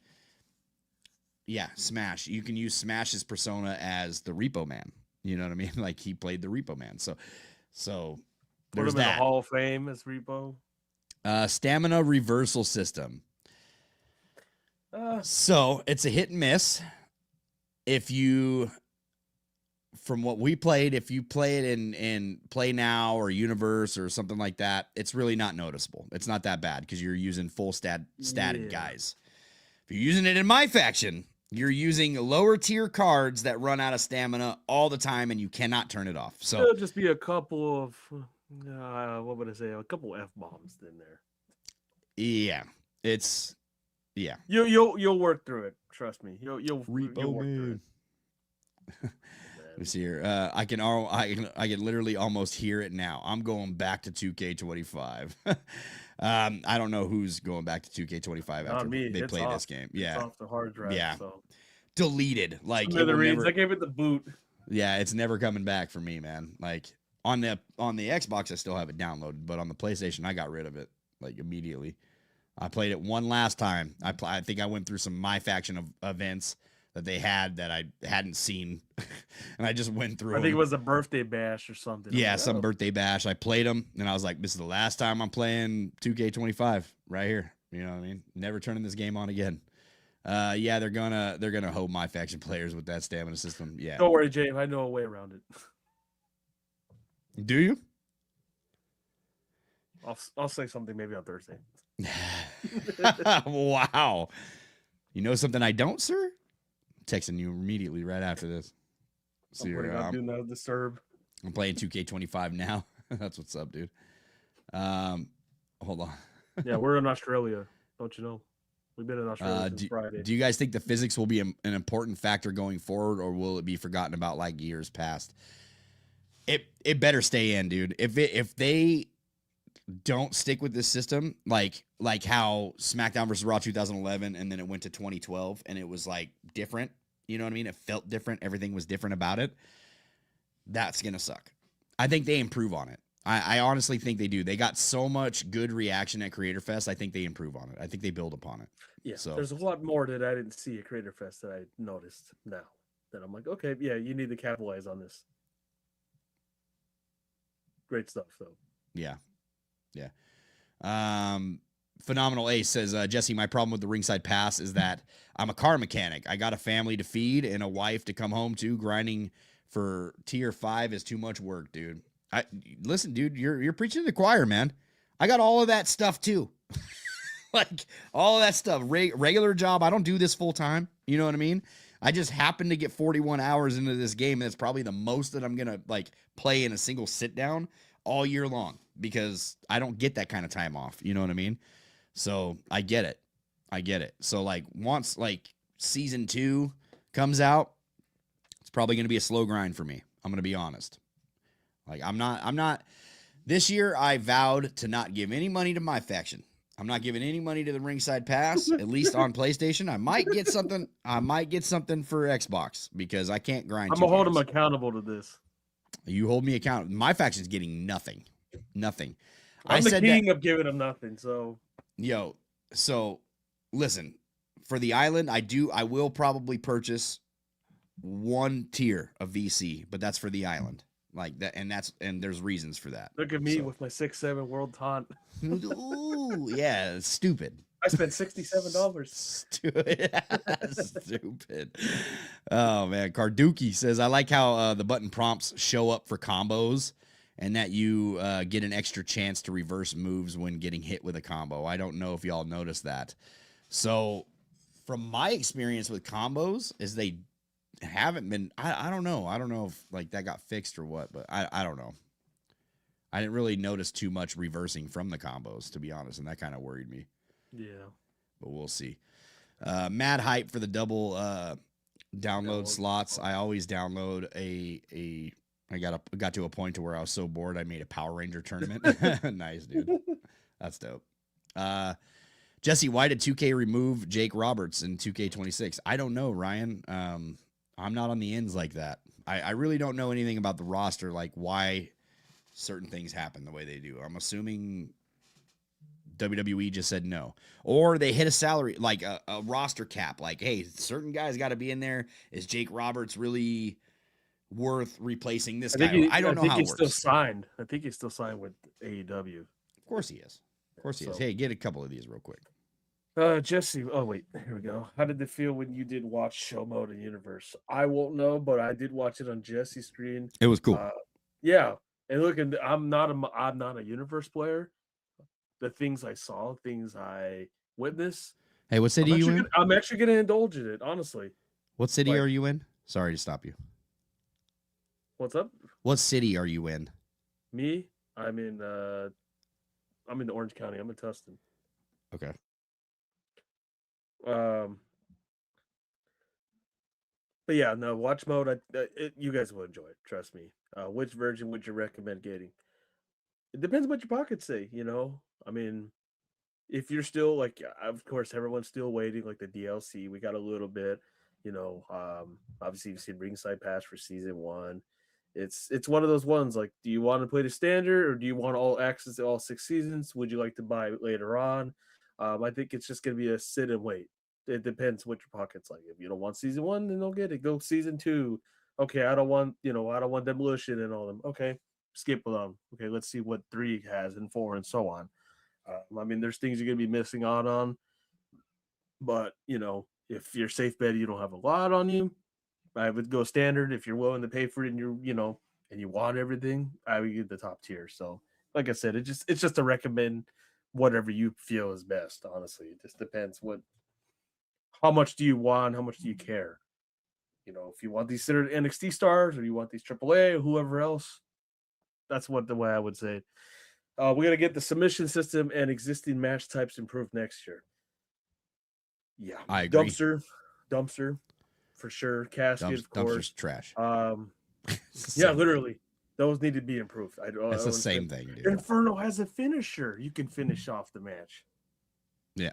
Yeah, Smash. You can use Smash's persona as the Repo Man. You know what I mean? Like, he played the Repo Man. So there's that. In the Hall of Fame as Repo. Stamina reversal system. So, it's a hit and miss. If you... From what we played, if you play it in Play Now or Universe or something like that, it's really not noticeable. It's not that bad because you're using full statted guys. If you're using it in my faction, you're using lower tier cards that run out of stamina all the time and you cannot turn it off. So it'll just be a couple of what would I say? A couple F-bombs in there. Yeah. Yeah. You'll work through it. Trust me. You'll work through it. Let me see here. I can literally almost hear it now. I'm going back to 2K25. I don't know who's going back to 2K25 after they play this game. It's off the hard drive. Yeah. So. Deleted. Like I gave it the boot. Yeah, it's never coming back for me, man. Like on the Xbox, I still have it downloaded, but on the PlayStation, I got rid of it like immediately. I played it one last time. I think I went through some My Faction of events that they had that I hadn't seen, and I just went through. I think it was a birthday bash or something. Yeah, some birthday bash. I played them, and I was like, "This is the last time I'm playing 2K25 right here." You know what I mean? Never turning this game on again. Yeah, they're gonna hold My Faction players with that stamina system. Yeah. Don't worry, James. I know a way around it. Do you? I'll say something maybe on Thursday. Wow. You know something I don't, sir? Texting you immediately right after this. So do not disturb. I'm playing 2K25 now. That's what's up, dude. Hold on. Yeah, we're in Australia. Don't you know? We've been in Australia since Friday. Do you guys think the physics will be an important factor going forward, or will it be forgotten about like years past? It better stay in, dude. If they don't stick with this system, like how SmackDown versus Raw 2011, and then it went to 2012, and it was like different. You know what I mean? It felt different. Everything was different about it. That's gonna suck. I think they improve on it. I honestly think they do. They got so much good reaction at Creator Fest. I think they improve on it. I think they build upon it. Yeah. So there's a lot more that I didn't see at Creator Fest that I noticed now. That I'm like, okay, yeah, you need to capitalize on this. Great stuff, though. Yeah. Phenomenal Ace says, Jesse, my problem with the ringside pass is that I'm a car mechanic. I got a family to feed and a wife to come home to. Grinding for tier 5 is too much work, dude. Listen, dude, you're preaching to the choir, man. I got all of that stuff too. Like all of that stuff. Regular job. I don't do this full time. You know what I mean? I just happen to get 41 hours into this game. And it's probably the most that I'm gonna like play in a single sit down all year long, because I don't get that kind of time off. You know what I mean? So I get it. So like once like season 2 comes out, it's probably going to be a slow grind for me. I'm going to be honest. Like I'm not This year, I vowed to not give any money to my faction. I'm not giving any money to the Ringside Pass, at least on PlayStation. I might get something. I might get something for Xbox because I can't grind. I'm gonna hold him accountable to this. You hold me accountable. My faction's getting nothing. Nothing. I'm the king of giving him nothing. So, so listen, for the island, I will probably purchase one tier of VC, but that's for the island. Like that, and there's reasons for that. Look at me with my 6-7 world taunt. Ooh, yeah, stupid. I spent $67. Stupid. Oh man, Carduki says I like how the button prompts show up for combos, and that you get an extra chance to reverse moves when getting hit with a combo. I don't know if y'all noticed that. So, from my experience with combos, is they haven't been. I don't know. I don't know if like that got fixed or what, but I don't know. I didn't really notice too much reversing from the combos, to be honest, and that kind of worried me. Yeah, but we'll see. Mad hype for the double download slots. I always download I got to a point to where I was so bored I made a Power Ranger tournament. Nice, dude. That's dope. Jesse, why did 2K remove Jake Roberts in 2K26? I don't know, Ryan. I'm not on the ends like that. I really don't know anything about the roster, like why certain things happen the way they do. I'm assuming WWE just said no. Or they hit a salary, like a roster cap, like, hey, certain guys got to be in there. Is Jake Roberts really worth replacing this guy? I don't know how it works. Still signed. I think he's still signed with AEW. Of course he is. Of course he is. Hey, get a couple of these real quick. Jesse, oh wait, here we go. How did it feel when you did watch Show Mode and Universe? I won't know, but I did watch it on Jesse's screen. It was cool. Yeah, and look, I'm not a Universe player. The things I saw, things I witnessed. Hey, what city are you in? I'm actually going to indulge in it, honestly. What city are you in? Sorry to stop you. What's up? What city are you in? Me? I'm in Orange County. I'm in Tustin. Okay. But yeah, no, watch mode. You guys will enjoy it. Trust me. Which version would you recommend getting? It depends what your pockets say. I mean, if you're still like, of course, everyone's still waiting. Like the DLC, we got a little bit. Obviously you've seen Ringside Pass for season 1. It's one of those ones. Like, do you want to play the standard or do you want all access to all 6 seasons? Would you like to buy later on? I think it's just going to be a sit and wait. It depends what your pocket's like. If you don't want season 1, then don't get it. Go season 2. Okay, I don't want Demolition and all them. Okay, skip them. Okay, let's see what 3 has and 4 and so on. I mean, there's things you're going to be missing out on. But, if you're safe bet, you don't have a lot on you, I would go standard. If you're willing to pay for it and and you want everything, I would get the top tier. So, like I said, it's just to recommend whatever you feel is best. Honestly, it just depends how much do you want, how much do you care. If you want these NXT stars or you want these AAA or whoever else, that's the way I would say it. We're gonna get the submission system and existing match types improved next year. Yeah, I agree. Dumpster. For sure, casket, of course. Dumpster's trash. Yeah, literally, those need to be improved. It's the same thing, dude. Inferno has a finisher. You can finish off the match. Yeah.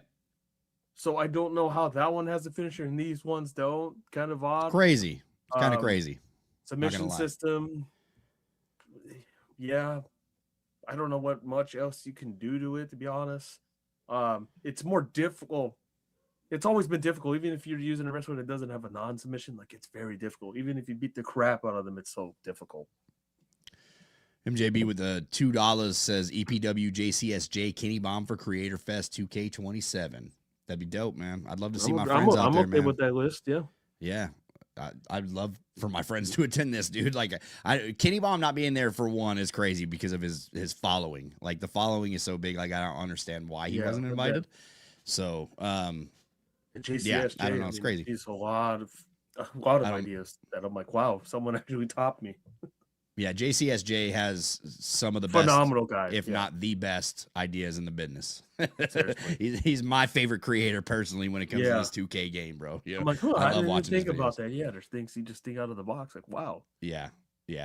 So I don't know how that one has a finisher and these ones don't. Kind of odd. Crazy. It's kind of crazy. Submission system. Yeah. I don't know what much else you can do to it, to be honest. It's more difficult. It's always been difficult, even if you're using a wrestler that doesn't have a non-submission. Like, it's very difficult. Even if you beat the crap out of them, it's so difficult. MJB with the $2 says EPW JCSJ Kenny Bomb for Creator Fest 2K27. That'd be dope, man. I'd love to see my friends out there, man. I'm okay with that list, yeah. Yeah. I'd love for my friends to attend this, dude. Like, Kenny Bomb not being there for one is crazy because of his following. Like, the following is so big, like, I don't understand why he wasn't invited. So, JCSJ, I don't know. It's crazy. He's a lot of ideas that I'm like, wow, someone actually topped me. Yeah, JCSJ has some of the phenomenal best, guys, if not the best ideas in the business. he's my favorite creator personally when it comes to this 2K game, bro. I'm like, I love watching. Think about that. Yeah, there's things you just think out of the box. Like, wow. Yeah.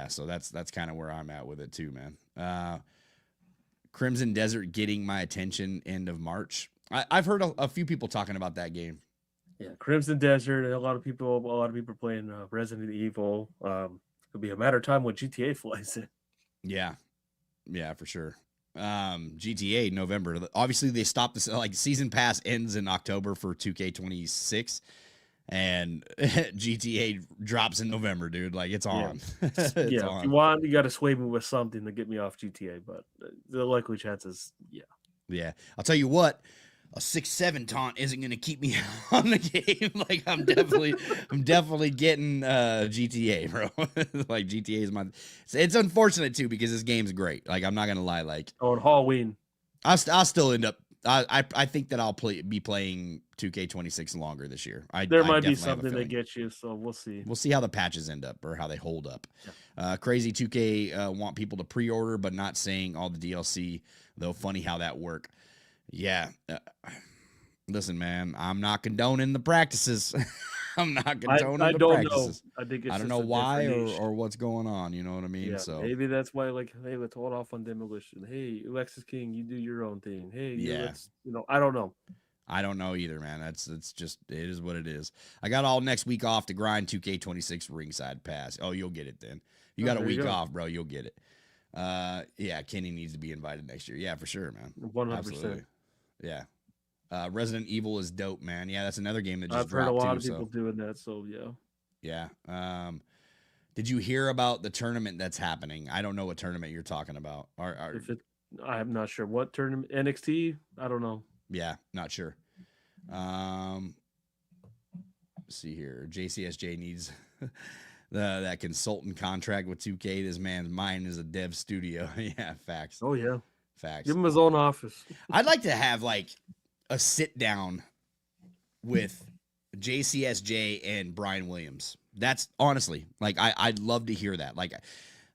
So that's kind of where I'm at with it too, man. Crimson Desert getting my attention end of March. I've heard a few people talking about that game. Yeah, Crimson Desert. A lot of people playing Resident Evil. It'll be a matter of time when GTA flies in. Yeah, yeah, for sure. GTA November. Obviously, they stopped this. Like season pass ends in October for 2K26, and GTA drops in November, dude. Like it's on. It's yeah, on. if you want, you got to sway me with something to get me off GTA. But the likely chances, yeah. Yeah, I'll tell you what. A 6-7 taunt isn't going to keep me on the game. Like I'm definitely getting GTA, bro. Like GTA is my. It's unfortunate too because this game's great. Like I'm not gonna lie. Like on Halloween, I'll still end up. I think that I'll be playing 2K26 longer this year. There might be something that gets you, so we'll see. We'll see how the patches end up or how they hold up. Yeah. Crazy 2K want people to pre-order, but not saying all the DLC. Though funny how that work. Yeah. Listen, man, I'm not condoning the practices. I'm not condoning I the don't practices. know. I think it's I don't know why or what's going on. You know what I mean? Yeah, so maybe that's why, like, hey, let's hold off on demolition. Hey, Alexis King, you do your own thing. Hey, yeah, I don't know. I don't know either, man. It's just it is what it is. I got all next week off to grind 2K26 ringside pass. Oh, you'll get it then. You got a week off, bro. You'll get it. Yeah, Kenny needs to be invited next year. Yeah, for sure, man. 100%. Yeah. Resident Evil is dope, man. Yeah, that's another game that just I've heard dropped a lot too, of people doing that, so yeah. Yeah. Did you hear about the tournament that's happening? I don't know what tournament you're talking about. I'm not sure what tournament. NXT? I don't know. Yeah, not sure. Let's see here. JCSJ needs that consultant contract with 2K. This man's mind is a dev studio. Yeah, facts. Oh yeah, facts. Give him his own office. I'd like to have like a sit down with JCSJ and Brian Williams. That's honestly like I'd love to hear that. Like,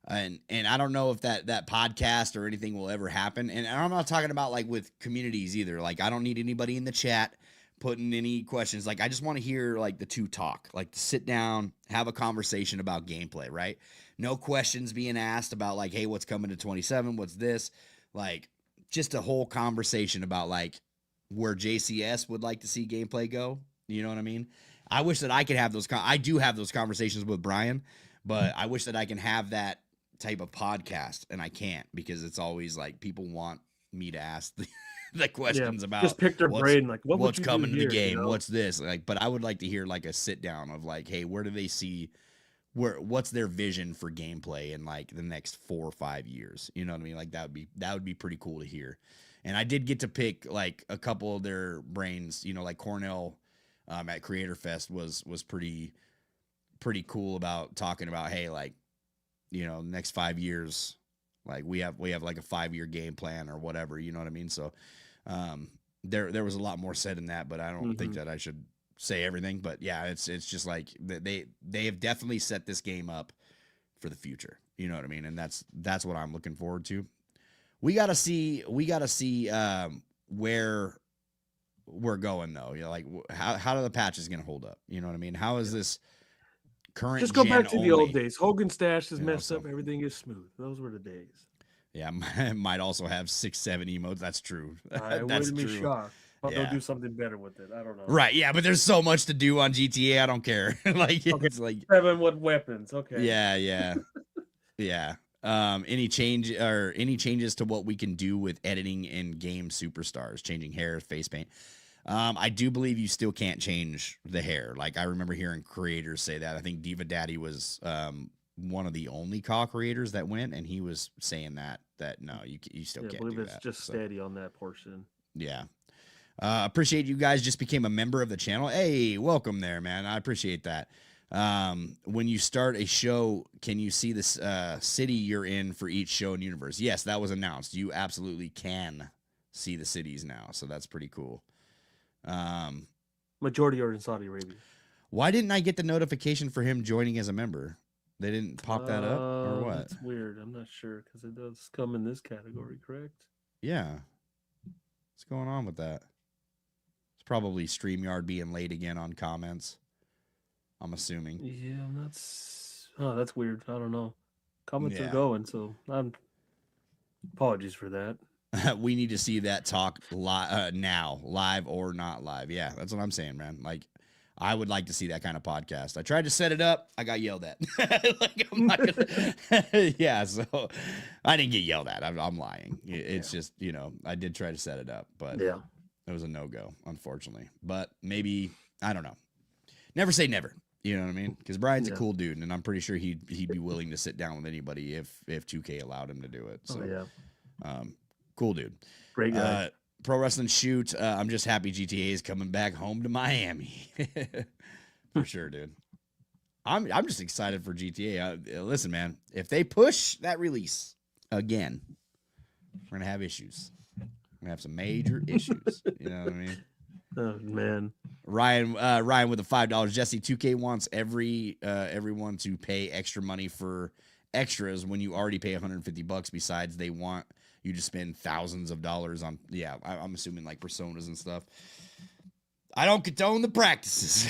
and I don't know if that podcast or anything will ever happen. And I'm not talking about like with communities either. Like I don't need anybody in the chat putting any questions. Like I just want to hear like the two talk, like to sit down, have a conversation about gameplay, right? No questions being asked about like, hey, what's coming to 27? What's this? Like just a whole conversation about like where JCS would like to see gameplay go. You know what I mean? I wish that I could have those. I do have those conversations with Brian, but I wish that I can have that type of podcast, and I can't because it's always like people want me to ask the questions about just pick their brain, like what's coming to the game, what's this, like. But I would like to hear like a sit down of like, hey, where do they see what's their vision for gameplay in like the next 4 or 5 years? You know what I mean? Like that would be pretty cool to hear. And I did get to pick like a couple of their brains, you know, like Cornell at Creator Fest was pretty cool about talking about, hey, like, you know, next 5 years, like we have like a 5-year game plan or whatever, you know what I mean? So there was a lot more said in that, but I don't think that I should say everything. But yeah, it's just like they have definitely set this game up for the future. You know what I mean? And that's what I'm looking forward to. We gotta see where we're going though. You know, like how are the patches gonna hold up? You know what I mean? How is this current? Just go back to only, the old days. Hogan Stash is messed so, up. Everything is smooth. Those were the days. Yeah, might also have 6-7 emotes. That's true. I wouldn't be shocked. But they'll do something better with it. I don't know. Right? Yeah, but there's so much to do on GTA. I don't care. Like it's like 7 with weapons. Okay. Yeah. Yeah. Any changes to what we can do with editing in game superstars, changing hair, face paint? I do believe you still can't change the hair. Like I remember hearing creators say that. I think Diva Daddy was one of the only CAW creators that went, and he was saying that no, you still can't. I believe it's just steady on that portion. Yeah. Appreciate you guys just became a member of the channel. Hey, welcome there, man. I appreciate that. When you start a show, can you see this city you're in for each show and universe? Yes, that was announced. You absolutely can see the cities now, so that's pretty cool. Majority are in Saudi Arabia. Why didn't I get the notification for him joining as a member? They didn't pop that up or what? That's weird. I'm not sure because it does come in this category, correct? Yeah. What's going on with that? It's probably StreamYard being late again on comments. I'm assuming. Yeah, I'm not. Oh, that's weird. I don't know. Comments are going, so apologies for that. We need to see that talk now, live or not live. Yeah, that's what I'm saying, man. Like, I would like to see that kind of podcast. I tried to set it up. I got yelled at. Like, I'm not gonna. Yeah, so I didn't get yelled at. I'm lying. It's just, I did try to set it up, but Yeah. it was a no-go, unfortunately. But maybe, I don't know. Never say never. You know what I mean? Because Brian's a cool dude, and I'm pretty sure he'd be willing to sit down with anybody if 2K allowed him to do it. So, cool dude. Great guy. Pro Wrestling Shoot. I'm just happy GTA is coming back home to Miami. For sure, dude. I'm just excited for GTA. Listen, man, if they push that release again, we're gonna have issues. We're gonna have some major issues. You know what I mean? Oh man. Ryan with the $5. Jesse, 2K wants everyone to pay extra money for extras when you already pay $150. Besides, they want you to spend thousands of dollars on, I'm assuming like personas and stuff. I don't condone the practices.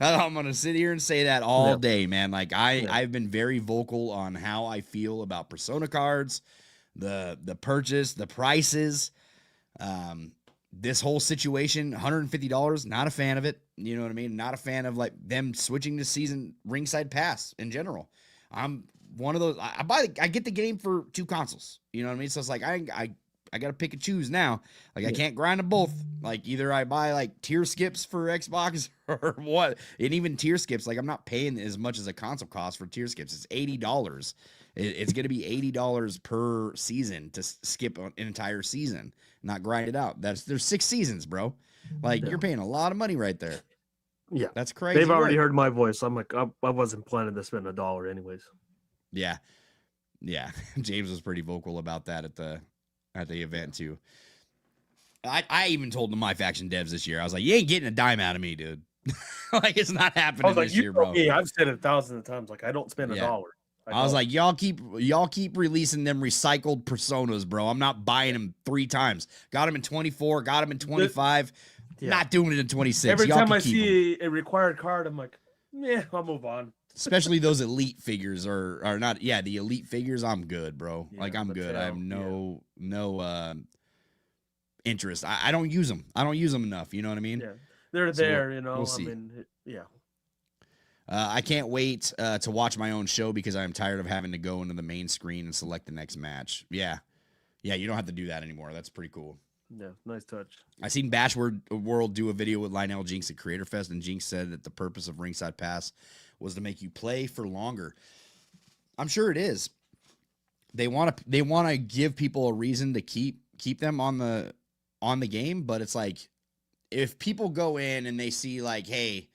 I'm gonna sit here and say that all day, man. Like I've been very vocal on how I feel about persona cards, the purchase, the prices, this whole situation. $150, not a fan of it. You know what I mean? Not a fan of like them switching to season ringside pass in general. I'm one of those. I get the game for 2 consoles. You know what I mean? So it's like I got to pick and choose now. Like I can't grind them both. Like either I buy like tier skips for Xbox or what. And even tier skips, like I'm not paying as much as a console cost for tier skips. It's $80. It's going to be $80 per season to skip an entire season, not grind it out. There's 6 seasons, bro. Like you're paying a lot of money right there. Yeah, that's crazy. They've already heard my voice. So I'm like, I wasn't planning to spend $1 anyways. Yeah. James was pretty vocal about that at the event too. I even told the My Faction devs this year, I was like, you ain't getting a dime out of me, dude. Like it's not happening this year, bro. Yeah, I've said it thousands of times. Like I don't spend $1. I was like, y'all keep releasing them recycled personas, bro. I'm not buying them 3 times. Got them in 24, got them in 25. Not doing it in 26. Every time I see a required card, I'm like, yeah, I'll move on. Especially those elite figures are not. Yeah, the elite figures, I'm good, bro. Like I'm good. I have no interest. I don't use them. I don't use them enough. You know what I mean? Yeah, they're there. You know, we'll see. I mean, yeah. I can't wait to watch my own show because I'm tired of having to go into the main screen and select the next match. Yeah, you don't have to do that anymore. That's pretty cool. Yeah, nice touch. I seen Bash World do a video with Lionel Jinx at Creator Fest, and Jinx said that the purpose of Ringside Pass was to make you play for longer. I'm sure it is. They want to give people a reason to keep them on the game, but it's like if people go in and they see like, hey,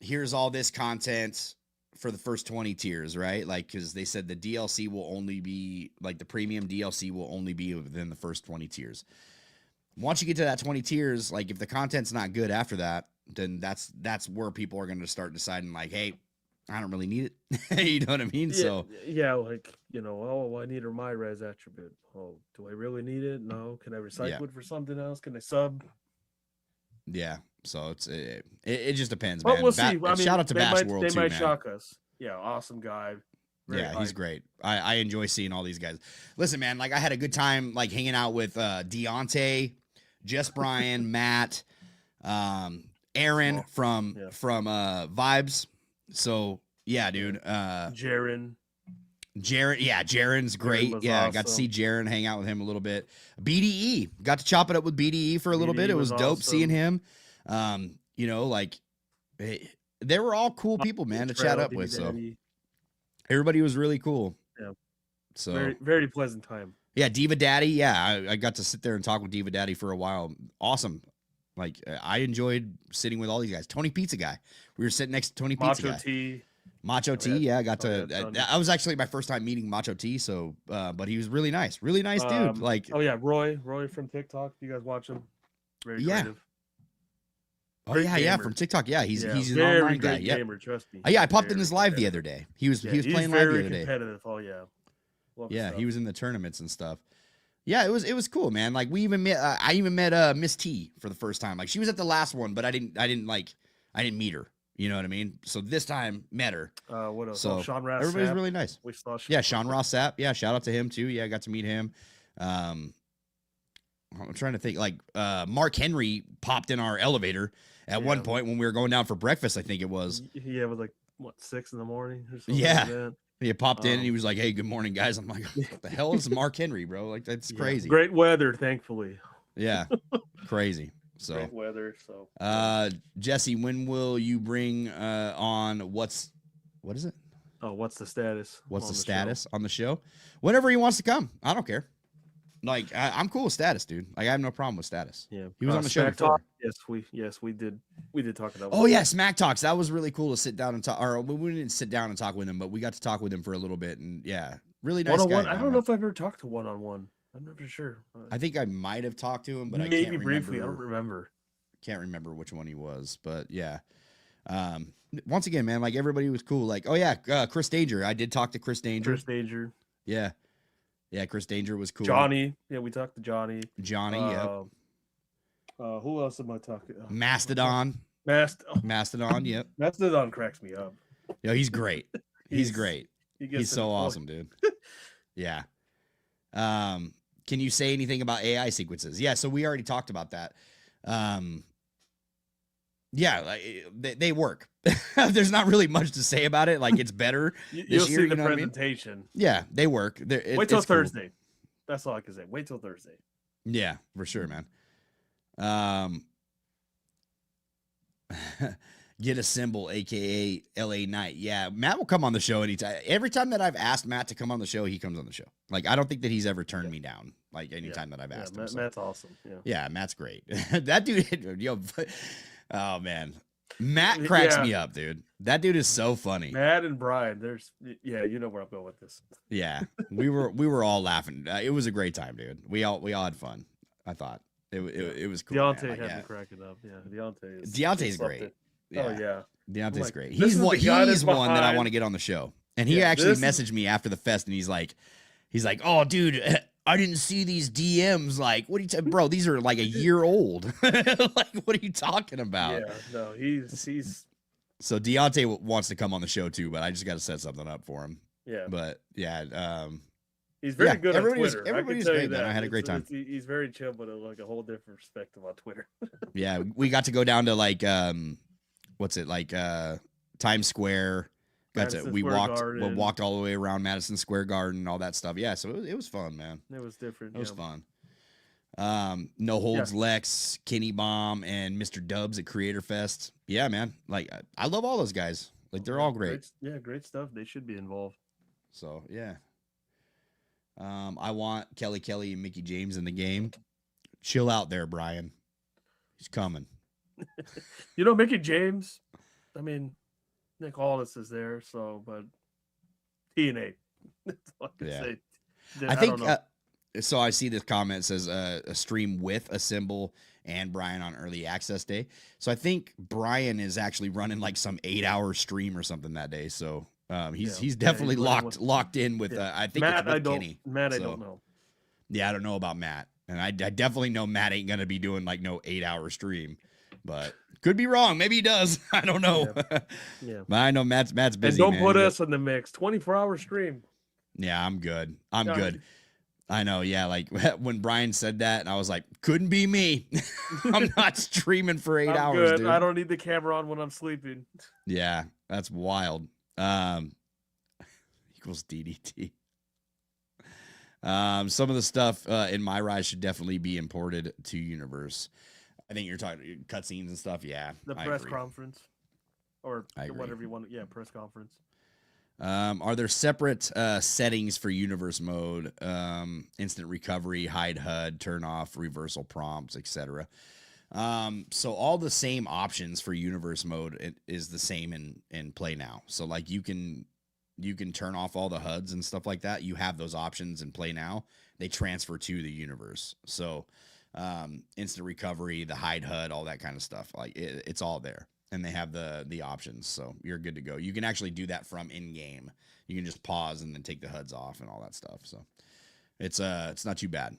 here's all this content for the first 20 tiers, right? Like, because they said the DLC will only be like the premium DLC will only be within the first 20 tiers. Once you get to that 20 tiers, like if the content's not good after that, then that's where people are going to start deciding like, hey, I don't really need it. You know what I mean? Yeah, like, I need a my res attribute. Oh, do I really need it? No. Can I recycle it for something else? Can I sub? Yeah. So it just depends, man. Well, we'll see. I mean, shout out to Bash World too, They might man. shock us. Yeah, awesome guy. He's great. I enjoy seeing all these guys. Listen, man, like I had a good time like hanging out with Deontay, Jess Bryan, Matt, Aaron from Vibes. So yeah, dude. Jaren, Jaren's great. Jaren I awesome. got to see Jaren, hang out with him a little bit. BDE, got to chop it up with BDE for a little bit. It was dope seeing him. Like they were all cool people, man, to chat up with. So everybody was really cool. Yeah. So very, very pleasant time. Yeah, Diva Daddy. Yeah, I got to sit there and talk with Diva Daddy for a while. Awesome. Like I enjoyed sitting with all these guys. Tony Pizza Guy. We were sitting next to Tony Pizza Guy. Macho T. I got to. I was actually my first time meeting Macho T. So, but he was really nice dude. Like, Roy from TikTok. You guys watch him? Very creative. From TikTok. Yeah, he's an very online guy. Yeah, gamer, trust me. I popped in his live the other day. He was playing live the other day. Competitive. Oh yeah. Yeah, he was in the tournaments and stuff. Yeah, it was cool, man. Like we even met. I even met Miss T for the first time. Like she was at the last one, but I didn't meet her. You know what I mean? So this time met her. What else? So Sean Ross everybody's Sapp. really nice. We saw Yeah, Sean Ross Sapp. Yeah, shout out to him too. Yeah, I got to meet him. I'm trying to think. Like Mark Henry popped in our elevator at one point when we were going down for breakfast. I think it was. Yeah, it was like what 6 a.m. or something. Yeah, like that. He popped in and he was like, "Hey, good morning, guys." I'm like, "What the hell is Mark Henry, bro? Like that's crazy." Great weather, thankfully. Yeah, crazy. So great weather. So Jesse, when will you bring on what is it? Oh, what's the status? What's the status on the show? Whenever he wants to come, I don't care. Like I'm cool with status, dude. Like I have no problem with status. Yeah, he was on the show before. Talk. Yes, we did talk about. Oh yeah, Smack Talks. That was really cool to sit down and talk. Or we didn't sit down and talk with him, but we got to talk with him for a little bit, and yeah, really nice guy. I don't know if I've ever talked to one-on-one. I'm not for sure. I think I might have talked to him, but maybe I can't briefly. remember. I don't remember. Can't remember which one he was, but yeah. Once again, man, like everybody was cool. Like, oh yeah, Chris Danger. I did talk to Chris Danger. Yeah. Yeah, Chris Danger was cool. Johnny. Yeah, we talked to Johnny. Yeah. Who else am I talking to? Mastodon. Mastodon, yep. Mastodon cracks me up. Yo, he's great. He's great. He's so awesome, dude. Yeah. Can you say anything about AI sequences? Yeah, so we already talked about that. Yeah, like, they work. There's not really much to say about it. Like it's better. You'll see the presentation. I mean? Yeah, they work. Wait till Thursday. Cool. That's all I can say. Wait till Thursday. Yeah, for sure, man. Get a symbol, aka LA Knight. Yeah, Matt will come on the show anytime. Every time that I've asked Matt to come on the show, he comes on the show. Like I don't think that he's ever turned me down. Like anytime that I've asked him. So. Matt's awesome. Yeah, Matt's great. That dude, yo, oh man. Matt cracks me up, dude. That dude is so funny. Matt and Brian, you know where I'm going with this. Yeah, we were all laughing. It was a great time, dude. We all had fun. I thought it was cool. Deontay had me cracking up. Yeah, Deontay's great. Yeah. Oh yeah, Deontay's great. He's one that I want to get on the show. And he actually messaged me after the fest, and he's like, "Oh, dude, I didn't see these DMs. Like, what are you, bro? These are like a year old. Like, what are you talking about?" Yeah, no, he's. So Deontay wants to come on the show too, but I just got to set something up for him. Yeah, but yeah, he's very good on Twitter. Everybody's great, man. I had a great time. He's very chill, but like a whole different perspective on Twitter. Yeah, we got to go down to like what's it like Times Square. We walked all the way around Madison Square Garden and all that stuff. Yeah, so it was fun, man. It was different. It was fun. No Holds Lex, Kenny Bomb, and Mr. Dubs at Creator Fest. Yeah, man. Like I love all those guys. Like they're all great. Great stuff. They should be involved. So yeah. I want Kelly and Mickey James in the game. Chill out there, Brian. He's coming. Mickey James. I mean, Nick Aldis is there, so but TNA. That's all I can say. I think so. I see this comment says a stream with a symbol and Brian on early access day. So I think Brian is actually running like some 8-hour stream or something that day. So he's definitely locked in with I think Matt. It's with Kenny. Matt, I don't know. Yeah, I don't know about Matt, and I definitely know Matt ain't gonna be doing like no 8-hour stream, but could be wrong. Maybe he does. I don't know. Yeah. But I know Matt's busy. And don't put us in the mix. 24-hour stream. Yeah, I'm good. I'm good. I know. Yeah, like when Brian said that, and I was like, couldn't be me. I'm not streaming for 8 hours. Good. Dude. I don't need the camera on when I'm sleeping. Yeah, that's wild. Equals DDT. Some of the stuff in my rise should definitely be imported to Universe. I think you're talking cutscenes and stuff. Yeah. The press conference or whatever you want. Yeah. Press conference. Are there separate settings for Universe mode, instant recovery, hide HUD, turn off, reversal prompts, etc.? So all the same options for Universe mode is the same in Play Now. So like you can turn off all the HUDs and stuff like that. You have those options in Play Now. They transfer to the Universe. So instant recovery, the hide HUD, all that kind of stuff. Like it's all there. And they have the options, so you're good to go. You can actually do that from in-game. You can just pause and then take the HUDs off and all that stuff. So it's not too bad.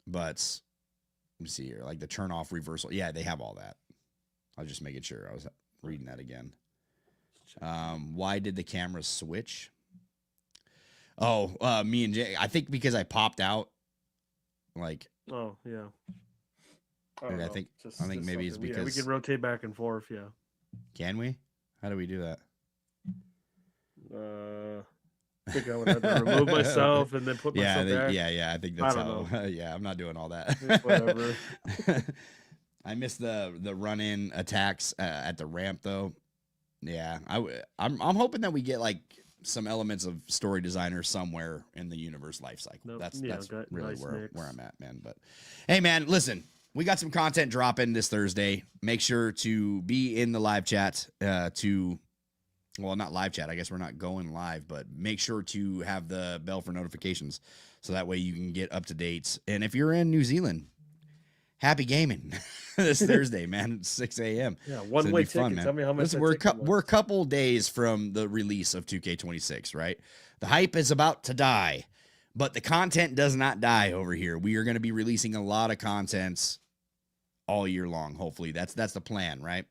But let me see here, like the turn off reversal. Yeah, they have all that. I was just making sure I was reading that again. Why did the cameras switch? Oh, me and Jay. I think because I popped out. Like. Oh yeah. I think maybe it's because we can rotate back and forth. Yeah. Can we? How do we do that? I think I would have to remove myself and then put myself back. Yeah. I think that's how. Yeah, I'm not doing all that. Whatever. I missed the run-in attacks at the ramp though. Yeah, I'm hoping that we get like some elements of story designer somewhere in the universe life cycle. Nope. That's really nice where I'm at, man. But hey, man, listen, we got some content dropping this Thursday. Make sure to be in the live chat well, not live chat. I guess we're not going live, but make sure to have the bell for notifications so that way you can get up to date. And if you're in New Zealand, happy gaming this Thursday, man. It's 6 a.m. Yeah, one-way ticket. Fun, man. Tell me how much. We're a couple days from the release of 2K26, right? The hype is about to die, but the content does not die over here. We are going to be releasing a lot of content all year long. Hopefully, that's the plan, right?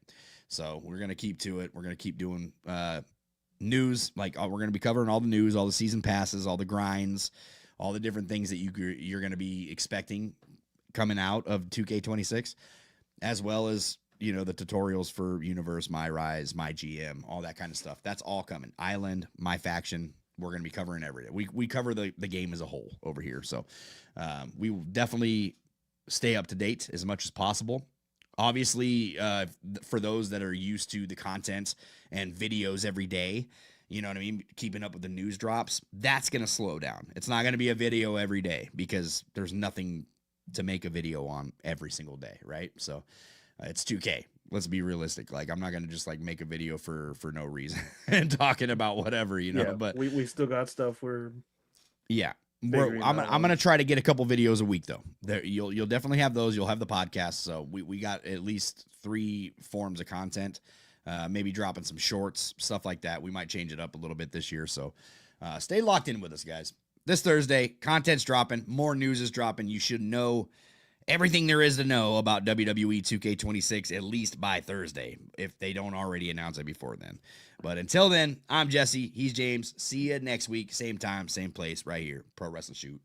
So we're going to keep to it. We're going to keep doing news. Like we're going to be covering all the news, all the season passes, all the grinds, all the different things that you're going to be expecting coming out of 2K26, as well as, you know, the tutorials for Universe, My Rise, My GM, all that kind of stuff. That's all coming. Island, My Faction, we're going to be covering everything. We cover the game as a whole over here. So we will definitely stay up to date as much as possible. Obviously, for those that are used to the content and videos every day, you know what I mean? Keeping up with the news drops, that's going to slow down. It's not going to be a video every day because there's nothing to make a video on every single day, right? So it's 2K. Let's be realistic. Like I'm not going to just like make a video for no reason and talking about whatever, you know, but we still got stuff I'm gonna try to get a couple videos a week though. There you'll definitely have those. You'll have the podcast. So we got at least 3 forms of content. Maybe dropping some shorts, stuff like that. We might change it up a little bit this year. So stay locked in with us, guys. This Thursday, content's dropping, more news is dropping. You should know everything there is to know about WWE 2K26 at least by Thursday, if they don't already announce it before then. But until then, I'm Jesse. He's James. See you next week. Same time, same place, right here. Pro Wrestling Shoot.